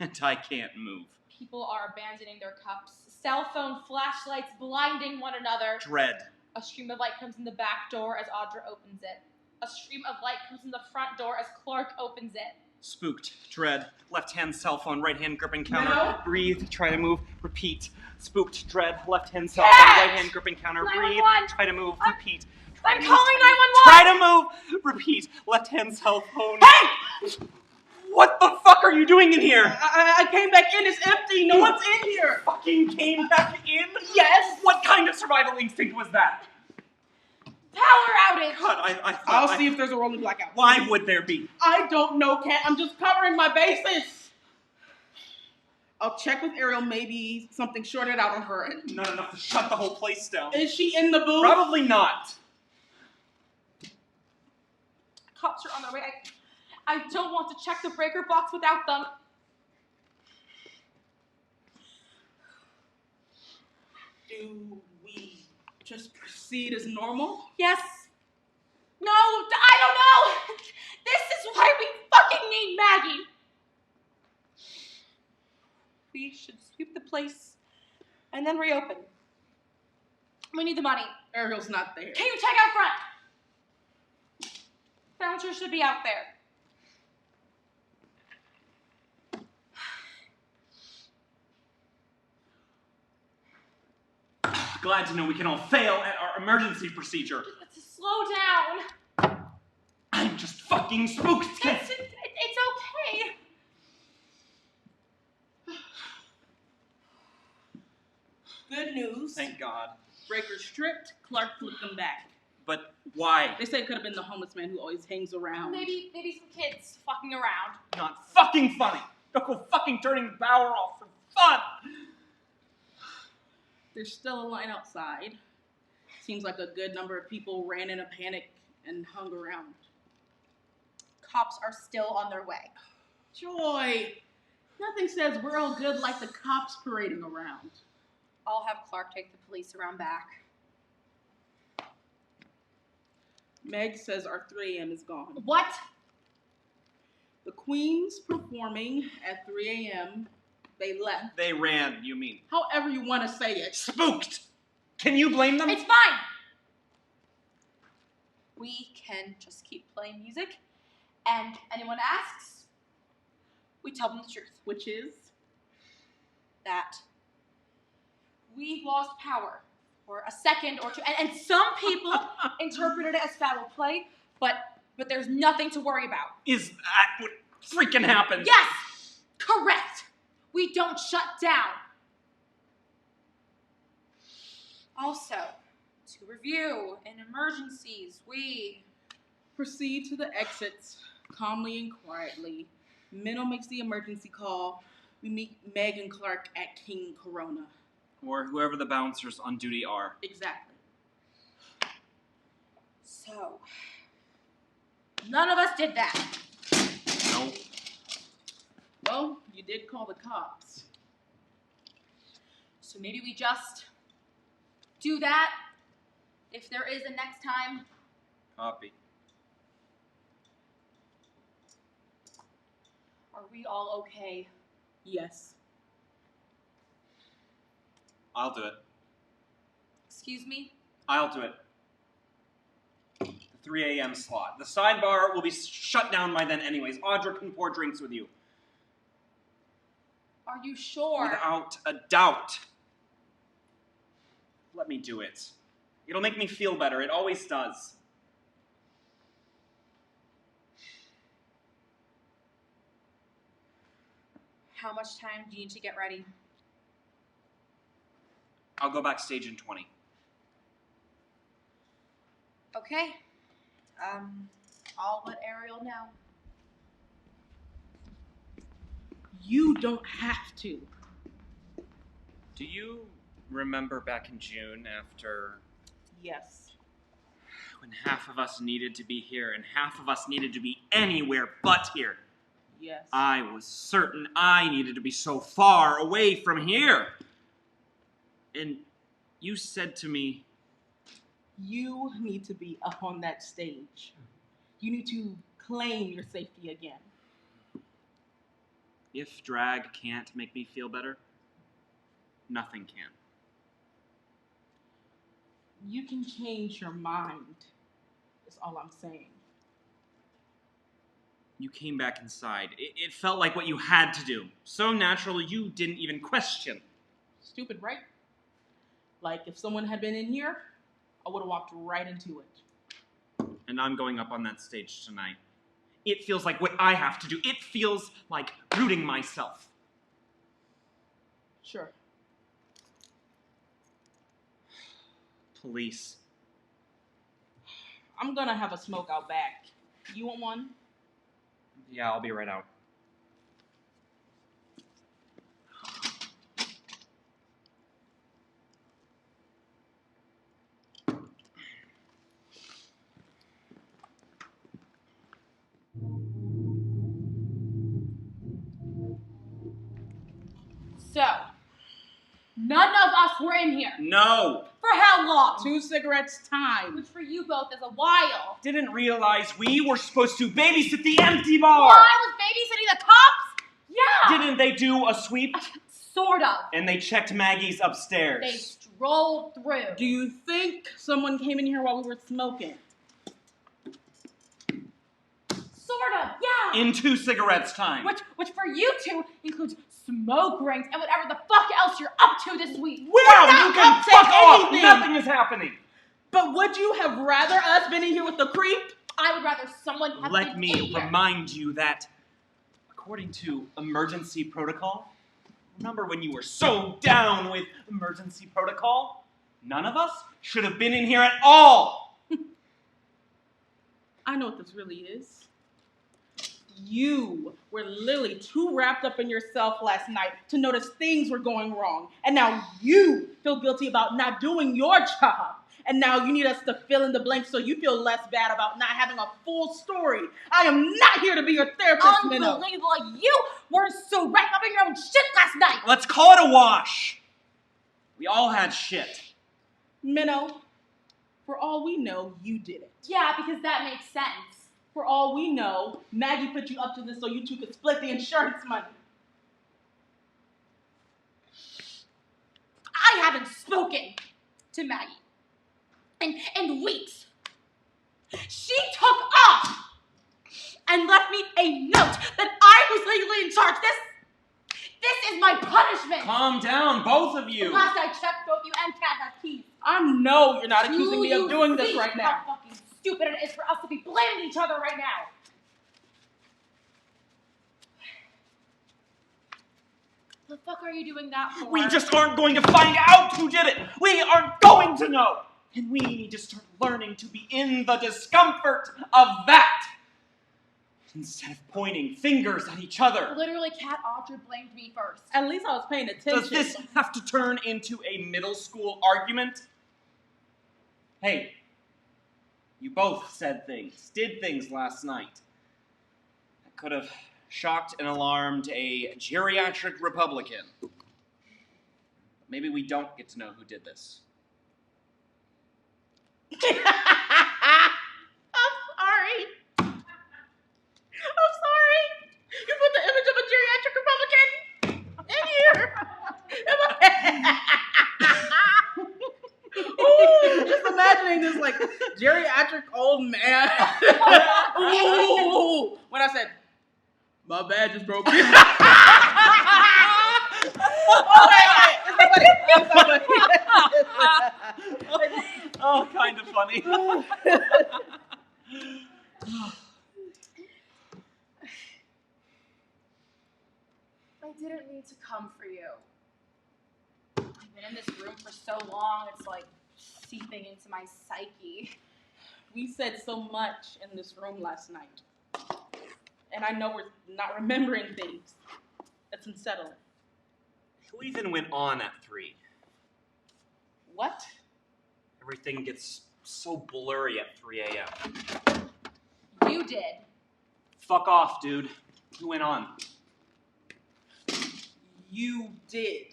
And I can't move. People are abandoning their cups. Cell phone flashlights blinding one another. Dread. A stream of light comes in the back door as Audra opens it. A stream of light comes in the front door as Clark opens it. Spooked. Dread. Left hand cell phone, right hand gripping counter. No. Breathe. Try to move. Repeat. Spooked. Dread. Left hand cell Cat! phone, right hand gripping counter. Breathe. 911. Try to move. Repeat. I'm to move. calling 911! Try to move. Repeat. Left hand cell phone. Hey! What the fuck are you doing in here? I came back in, it's empty, no one's in here. Fucking came back in? Yes. What kind of survival instinct was that? Power outage! God, I thought I'll see if there's a rolling blackout. Why would there be? I don't know, Kat. I'm just covering my bases. I'll check with Ariel. Maybe something shorted out on her end. Not enough to shut the whole place down. Is she in the booth? Probably not. Cops are on their way. I don't want to check the breaker box without them. Do we just proceed as normal? Yes. No, I don't know. This is why we fucking need Maggie. We should sweep the place and then reopen. We need the money. Ariel's not there. Can you check out front? Bouncer should be out there. Glad to know we can all fail at our emergency procedure. Slow down. I'm just fucking spooked. It's okay. Good news. Thank God. Breaker stripped. Clark flipped them back. But why? They say it could have been the homeless man who always hangs around. Maybe some kids fucking around. Not fucking funny. Don't go fucking turning the power off for fun. There's still a line outside. Seems like a good number of people ran in a panic and hung around. Cops are still on their way. Joy! Nothing says we're all good like the cops parading around. I'll have Clark take the police around back. Meg says our 3 a.m. is gone. What? The Queen's performing at 3 a.m. They left. They ran, you mean. However you want to say it. Spooked! Can you blame them? It's fine. We can just keep playing music, and anyone asks, we tell them the truth. Which is? That we lost power for a second or two, and some people interpreted it as foul play, but there's nothing to worry about. Is that what freaking happened? Yes! Correct! We don't shut down. Also, to review, in emergencies, we Proceed to the exits calmly and quietly. Minnow makes the emergency call. We meet Meg and Clark at King Corona. Or whoever the bouncers on duty are. Exactly. So, none of us did that. No. Well, you did call the cops. So maybe we just do that if there is a next time. Copy. Are we all okay? Yes. I'll do it. Excuse me? I'll do it. The 3 a.m. slot. The sidebar will be shut down by then anyways. Audra can pour drinks with you. Are you sure? Without a doubt. Let me do it. It'll make me feel better. It always does. How much time do you need to get ready? I'll go backstage in 20. Okay. I'll let Ariel know. You don't have to. Do you remember back in June after Yes. when half of us needed to be here and half of us needed to be anywhere but here? Yes. I was certain I needed to be so far away from here. And you said to me, You need to be up on that stage. You need to claim your safety again. if drag can't make me feel better, nothing can. You can change your mind, is all I'm saying. You came back inside. It felt like what you had to do. So natural you didn't even question. Stupid, right? Like, if someone had been in here, I would have walked right into it. And I'm going up on that stage tonight. It feels like what I have to do. It feels like rooting myself. Sure. Police. I'm gonna have a smoke out back. You want one? Yeah, I'll be right out. us were in here. No. For how long? 2 cigarettes time. Which for you both is a while. Didn't realize we were supposed to babysit the empty bar. Well, I was babysitting the cops? Yeah. Didn't they do a sweep? Sort of. And they checked Maggie's upstairs. They strolled through. Do you think someone came in here while we were smoking? Sort of, yeah. In 2 cigarettes time. Which for you two includes smoke rings and whatever the fuck else you're up to this week. Wow, you can up to fuck off! anything. Nothing is happening! But would you have rather us been in here with the creep? I would rather someone have Let been me in here. remind you that, according to emergency protocol, remember when you were so down with emergency protocol? None of us should have been in here at all! I know what this really is. You were literally too wrapped up in yourself last night to notice things were going wrong. And now you feel guilty about not doing your job. And now you need us to fill in the blanks so you feel less bad about not having a full story. I am not here to be your therapist, Minnow. Unbelievable. You were so wrapped up in your own shit last night. Let's call it a wash! We all had shit. Minnow, for all we know, you did it. Yeah, because that makes sense. For all we know, Maggie put you up to this so you two could split the insurance money. I haven't spoken to Maggie in weeks. She took off and left me a note that I was legally in charge. This is my punishment. Calm down, both of you. Last I checked, both you and Kat have keys. I know you're not accusing me Do of you doing this see right how now. fucking stupid it is for us to be blaming each other right now? The fuck are you doing that for? We just aren't going to find out who did it. We aren't going to know. And we need to start learning to be in the discomfort of that. Instead of pointing fingers at each other. Literally, Kat Audra blamed me first. At least I was paying attention. Does this have to turn into a middle school argument? Hey, you both said things, did things last night that could have shocked and alarmed a geriatric Republican. Maybe we don't get to know who did this. I'm sorry. I'm sorry. You put the image of a geriatric Republican in here. Ooh, just imagining this like geriatric old man. Ooh, when I said, my badge is broken. It's so funny. Oh, kind of funny. I didn't need to come for you. I've been in this room for so long, it's like seeping into my psyche. We said so much in this room last night. And I know we're not remembering things. It's unsettling. Who even went on at 3? What? Everything gets so blurry at 3 a.m. You did. Fuck off, dude. Who went on? You did.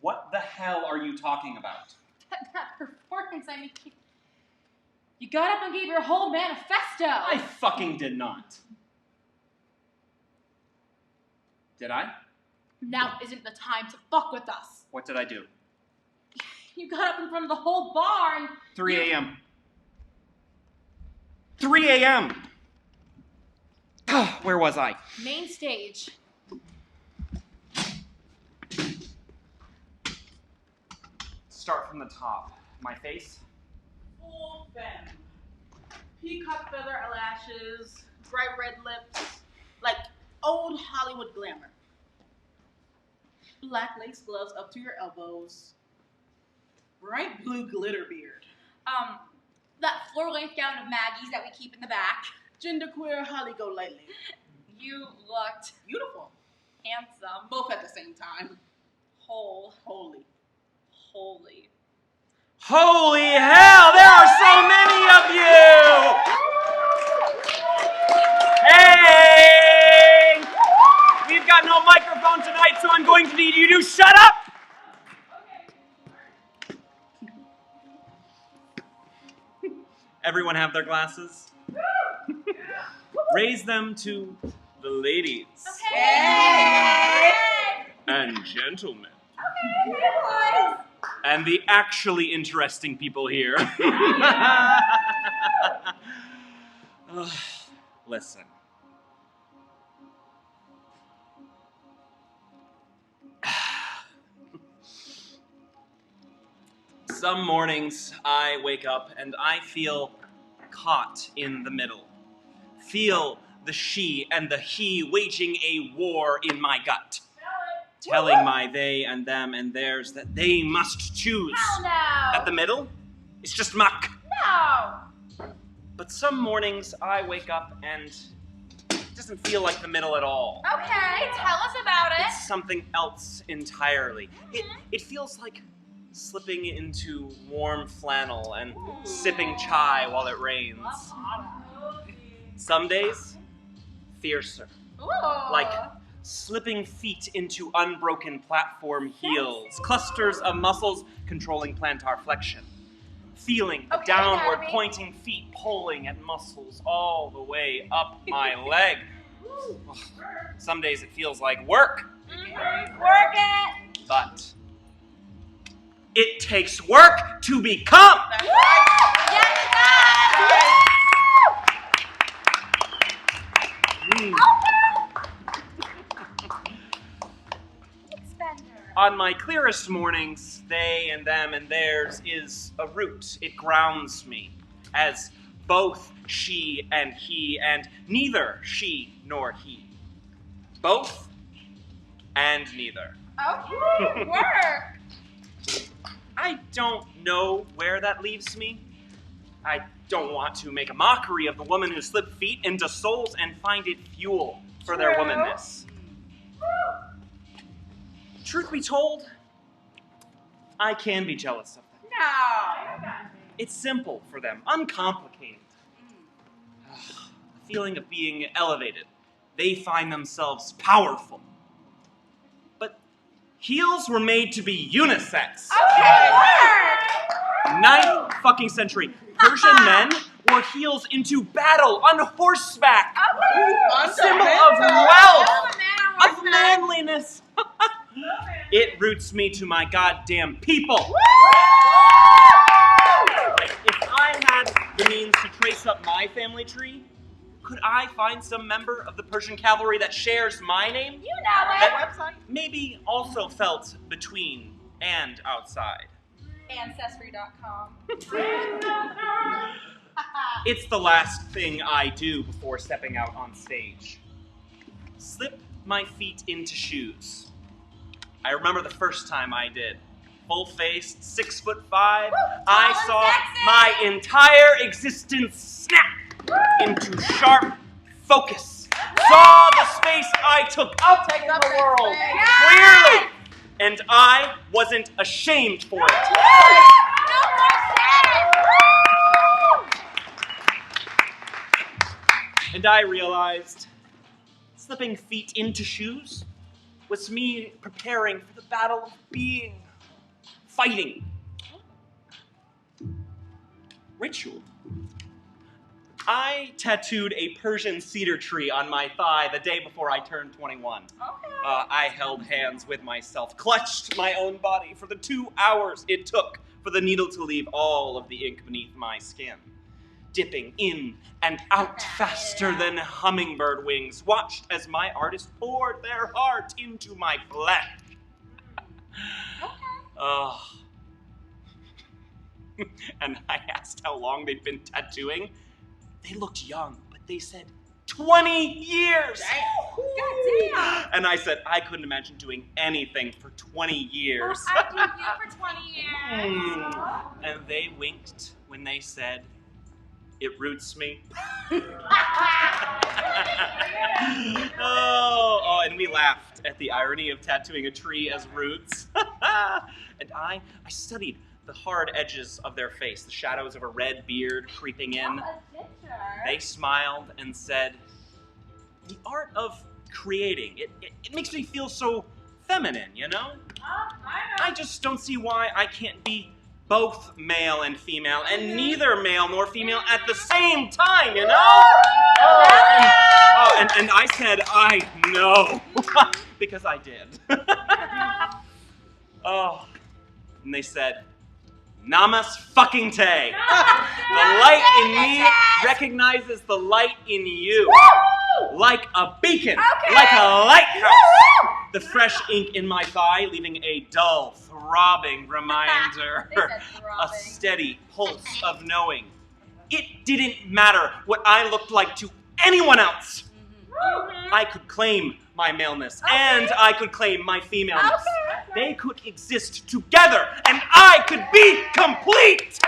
What the hell are you talking about? That performance, I mean, you got up and gave your whole manifesto. I fucking did not. Did I? Now isn't the time to fuck with us. What did I do? You got up in front of the whole bar and 3 a.m. 3 a.m. Where was I? main stage. Start from the top. My face? Full femme. Peacock feather eyelashes, bright red lips, like old Hollywood glamour. Black lace gloves up to your elbows. Bright blue glitter beard. That floor-length gown of Maggie's that we keep in the back. Genderqueer Holly go lightly. You looked Beautiful. handsome. Both at the same time. Whole. Holy. Holy. Holy hell, there are so many of you! Hey! We've got no microphone tonight, so I'm going to need you to shut up! everyone have their glasses? Raise them to the ladies and gentlemen. And the actually interesting people here. Listen. Some mornings I wake up and I feel caught in the middle. Feel the she and the he waging a war in my gut. Telling my they and them and theirs that they must choose. Hell no! At the middle, it's just muck. No! But some mornings I wake up and it doesn't feel like the middle at all. Okay, tell us about it. It's something else entirely. It feels like slipping into warm flannel and sipping chai while it rains. Some days, fiercer. Ooh. Like slipping feet into unbroken platform heels, clusters of muscles controlling plantar flexion. Feeling the downward Anatomy. pointing feet pulling at muscles all the way up my leg. Some days it feels like work. Work it! But it takes work to become. That's Woo! right. Yes, it does! Spender. On my clearest mornings, they and them and theirs is a root. It grounds me as both she and he and neither she nor he. Both and neither. Okay, work. I don't know where that leaves me. I don't want to make a mockery of the woman who slipped feet into souls and find it fuel for their True. womanness. Truth be told, I can be jealous of them. No. It's simple for them, uncomplicated. The feeling of being elevated. They find themselves powerful. But heels were made to be unisex. Okay, work. 9th fucking century. Persian men wore heels into battle on horseback. Okay. Symbol of wealth, Oh, man, of manliness. It roots me to my goddamn people. If I had the means to trace up my family tree, could I find some member of the Persian cavalry that shares my name? You know it. That website maybe also felt between and outside. Ancestry.com. It's the last thing I do before stepping out on stage. Slip my feet into shoes. I remember the first time I did. Full-faced, 6'5". I tall saw and sexy. my entire existence snap into sharp focus. Saw the space I took up in the world clearly, and I wasn't ashamed for it. No more shame. And I realized slipping feet into shoes was me preparing for the battle of being, fighting. Ritual. I tattooed a Persian cedar tree on my thigh the day before I turned 21. Okay. I held hands with myself, clutched my own body for the 2 hours it took for the needle to leave all of the ink beneath my skin. Dipping in and out faster than hummingbird wings, watched as my artist poured their heart into my flesh. And I asked how long they'd been tattooing. They looked young, but they said 20 years! Goddamn. And I said, I couldn't imagine doing anything for 20 years. I did you for 20 years. And they winked when they said, it roots me. And we laughed at the irony of tattooing a tree as roots. And I studied the hard edges of their face, the shadows of a red beard creeping in. They smiled and said, the art of creating, it makes me feel so feminine, you know? I just don't see why I can't be both male and female, and neither male nor female at the same time, you know? And I said, I know, because I did. Oh, and they said, Namas fucking te. The light in me recognizes the light in you. Like a beacon, like a lighthouse. The fresh ink in my thigh, leaving a dull, throbbing reminder. A steady pulse of knowing. It didn't matter what I looked like to anyone else. I could claim my maleness, and I could claim my femaleness. They could exist together, and I could be complete!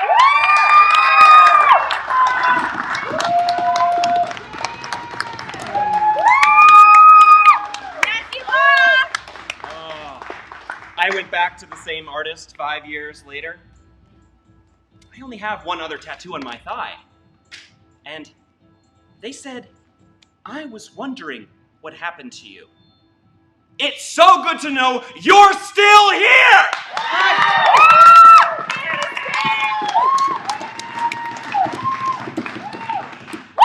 I went back to the same artist 5 years later. I only have one other tattoo on my thigh. And they said, I was wondering what happened to you. It's so good to know you're still here!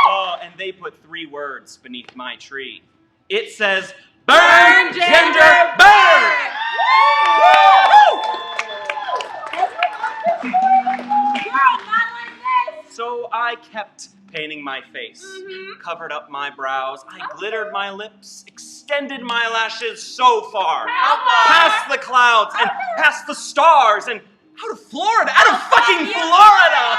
Oh, and they put 3 words beneath my tree. It says, Burn, Gender, Burn! So I kept painting my face, covered up my brows, I glittered my lips, extended my lashes so far, past the clouds and past the stars and out of Florida, out of fucking Florida!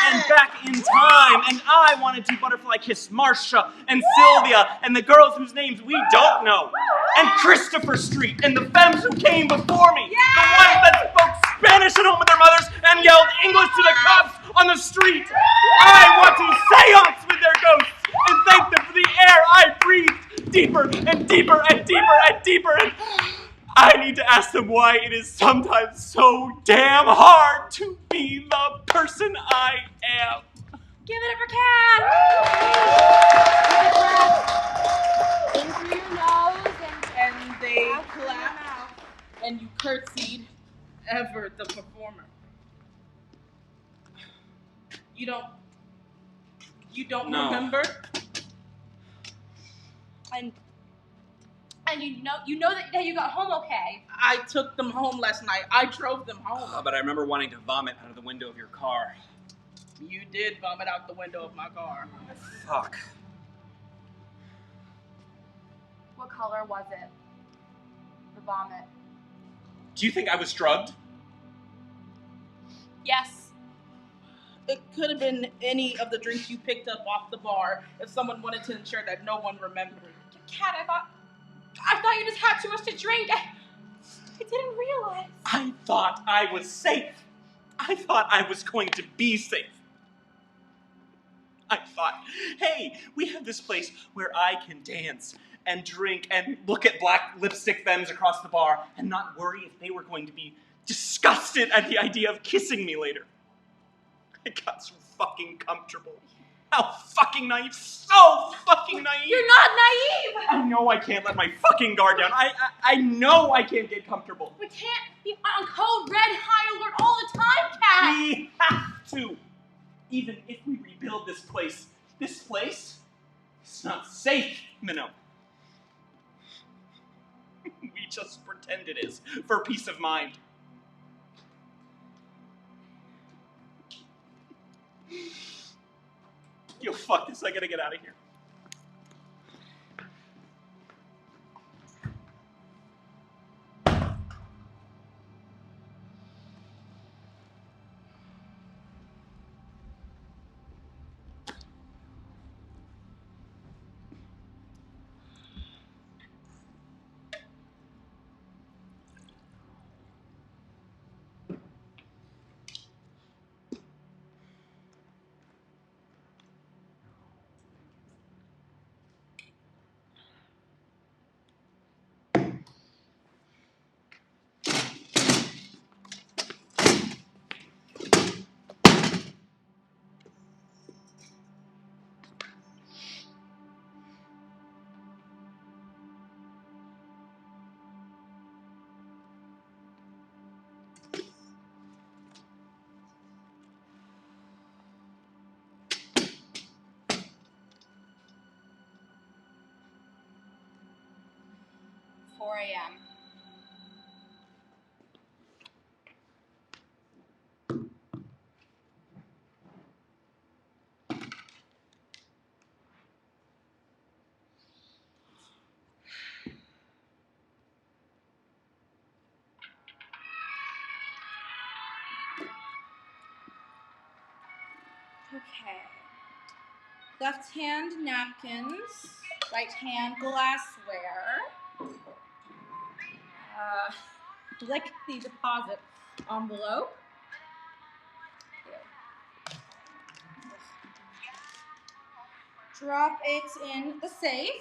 And back in time, and I wanted to butterfly kiss Marsha and Sylvia and the girls whose names we don't know, and Christopher Street and the femmes who came before me, the ones that spoke Spanish at home with their mothers and yelled English to the cops on the street. I want to seance with their ghosts and thank them for the air I breathed deeper and deeper and deeper and deeper. And I need to ask them why it is sometimes so damn hard to be the person I am. Give it up for Kat! In through your nose And they clapped, and you curtsied ever the performer. You don't No. remember? And you know that you got home okay. I took them home last night. I drove them home. But I remember wanting to vomit out of the window of your car. You did vomit out the window of my car. Fuck. What color was it? The vomit. Do you think I was drugged? Yes. It could have been any of the drinks you picked up off the bar if someone wanted to ensure that no one remembered. Kat, I thought you just had too much to drink. I didn't realize. I thought I was safe. I thought I was going to be safe. I thought, hey, we have this place where I can dance and drink and look at black lipstick femmes across the bar and not worry if they were going to be disgusted at the idea of kissing me later. I got so fucking comfortable. How fucking naive. So fucking naive. You're not naive. I know I can't let my fucking guard down. I know I can't get comfortable. We can't be on code red high alert all the time, Kat. We have to. Even if we rebuild this place is not safe, Minnow. We just pretend it is for peace of mind. Yo, fuck this, I gotta get out of here. 4 a.m. Okay. Left hand napkins, right hand glassware. Lick the deposit envelope. Drop it in the safe.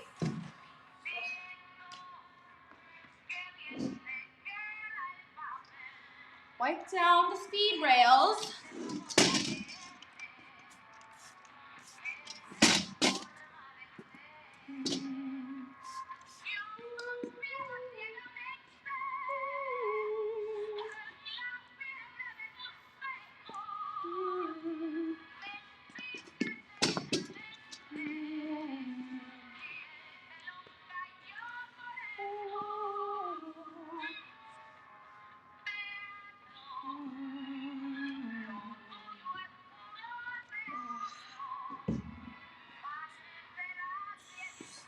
Wipe down the speed rails.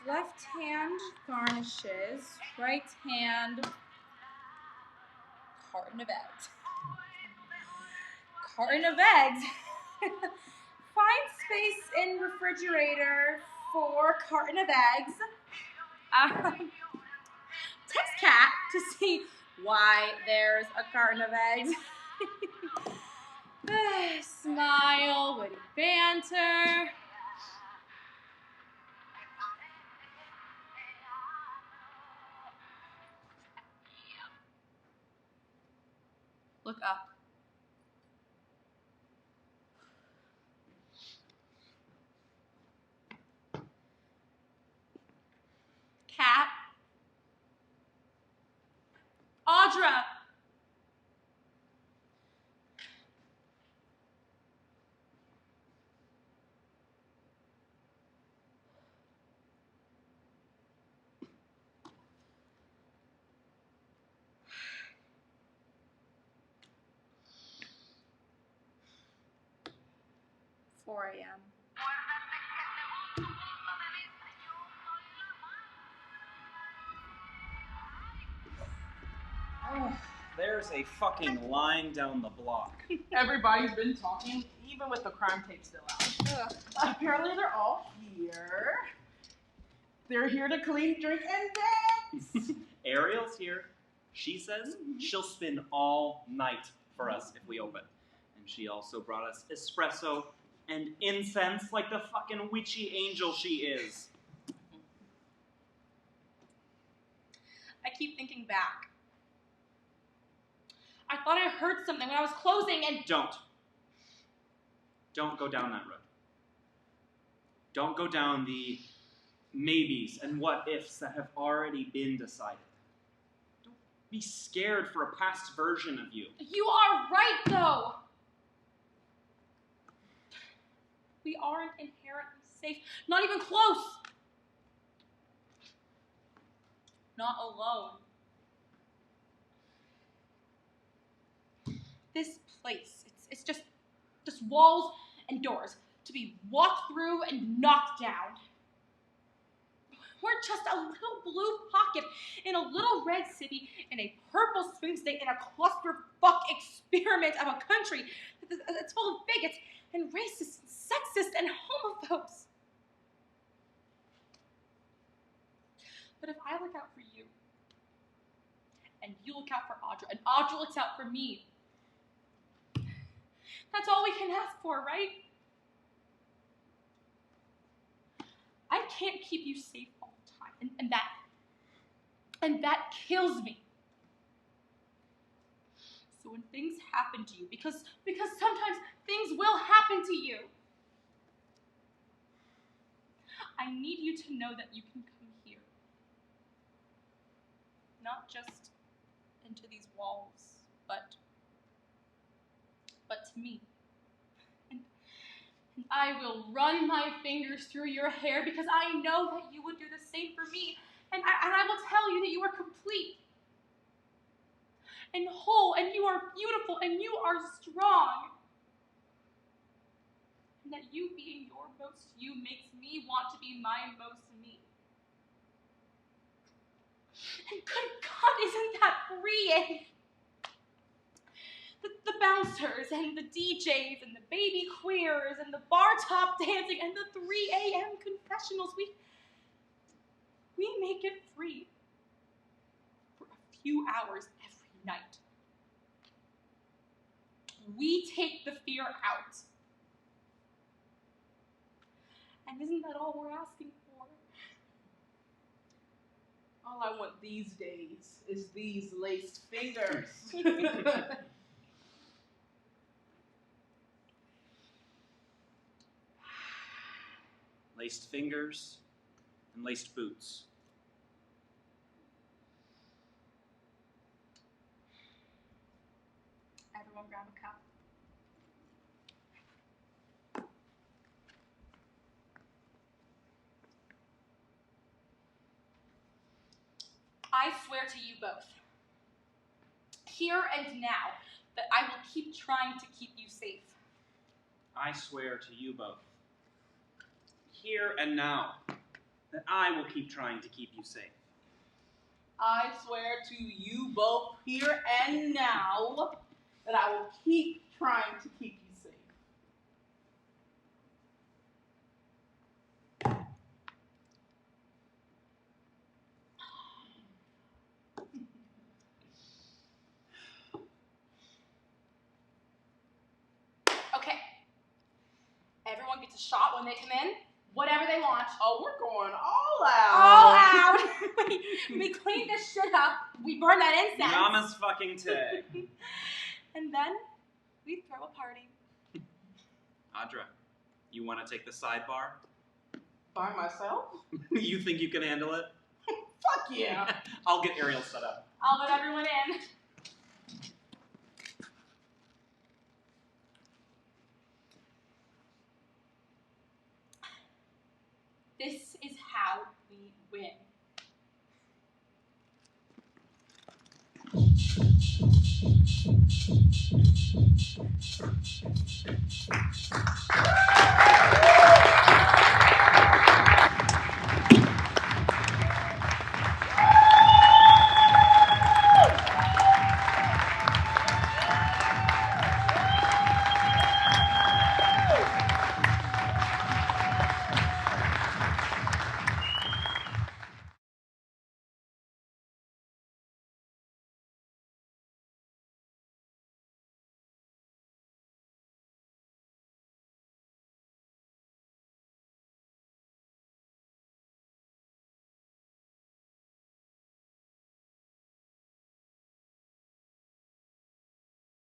Left hand garnishes, right hand carton of eggs. Carton of eggs. Find space in refrigerator for carton of eggs. Text Cat to see why there's a carton of eggs. Smile, witty banter. Look up. Cat. Audra. Four a.m. There's a fucking line down the block. Everybody's been talking, even with the crime tape still out. Apparently they're all here. They're here to clean, drink, and dance. Ariel's here. She says she'll spend all night for us if we open. And she also brought us espresso and incense like the fucking witchy angel she is. I keep thinking back. I thought I heard something when I was closing and... Don't go down that road. Don't go down the maybes and what-ifs that have already been decided. Don't be scared for a past version of you. You are right, though. We aren't inherently safe. Not even close. Not alone. This place, it's just walls and doors to be walked through and knocked down. We're just a little blue pocket in a little red city in a purple swing state in a clusterfuck experiment of a country that's full of bigots and racists and sexist and homophobes. But if I look out for you, and you look out for Audra, and Audra looks out for me, that's all we can ask for, right? I can't keep you safe all the time, and that kills me. So when things happen to you, because sometimes things will happen to you, I need you to know that you can come here. Not just into these walls, but to me. And I will run my fingers through your hair because I know that you would do the same for me. And I will tell you that you are complete and whole, and you are beautiful, and you are strong. And that you being your most you makes me want to be my most me. And good God, isn't that freeing? The bouncers and the DJs and the baby queers and the bar top dancing and the 3 a.m. confessionals, we make it free for a few hours every night. We take the fear out. And isn't that all we're asking for? All I want these days is these laced fingers. Laced fingers and laced boots. Everyone grab a cup. I swear to you both, here and now, that I will keep trying to keep you safe. I swear to you both, here and now, that I will keep trying to keep you safe. I swear to you both here and now that I will keep trying to keep you safe. Okay. Everyone gets a shot when they come in. Whatever they want. Oh, we're going all out. All out. we clean this shit up. We burn that incense. Yama's fucking tay. And then we throw a party. Audra, you want to take the sidebar? By myself? You think you can handle it? Fuck yeah. I'll get Ariel set up. I'll let everyone in. This is how we win.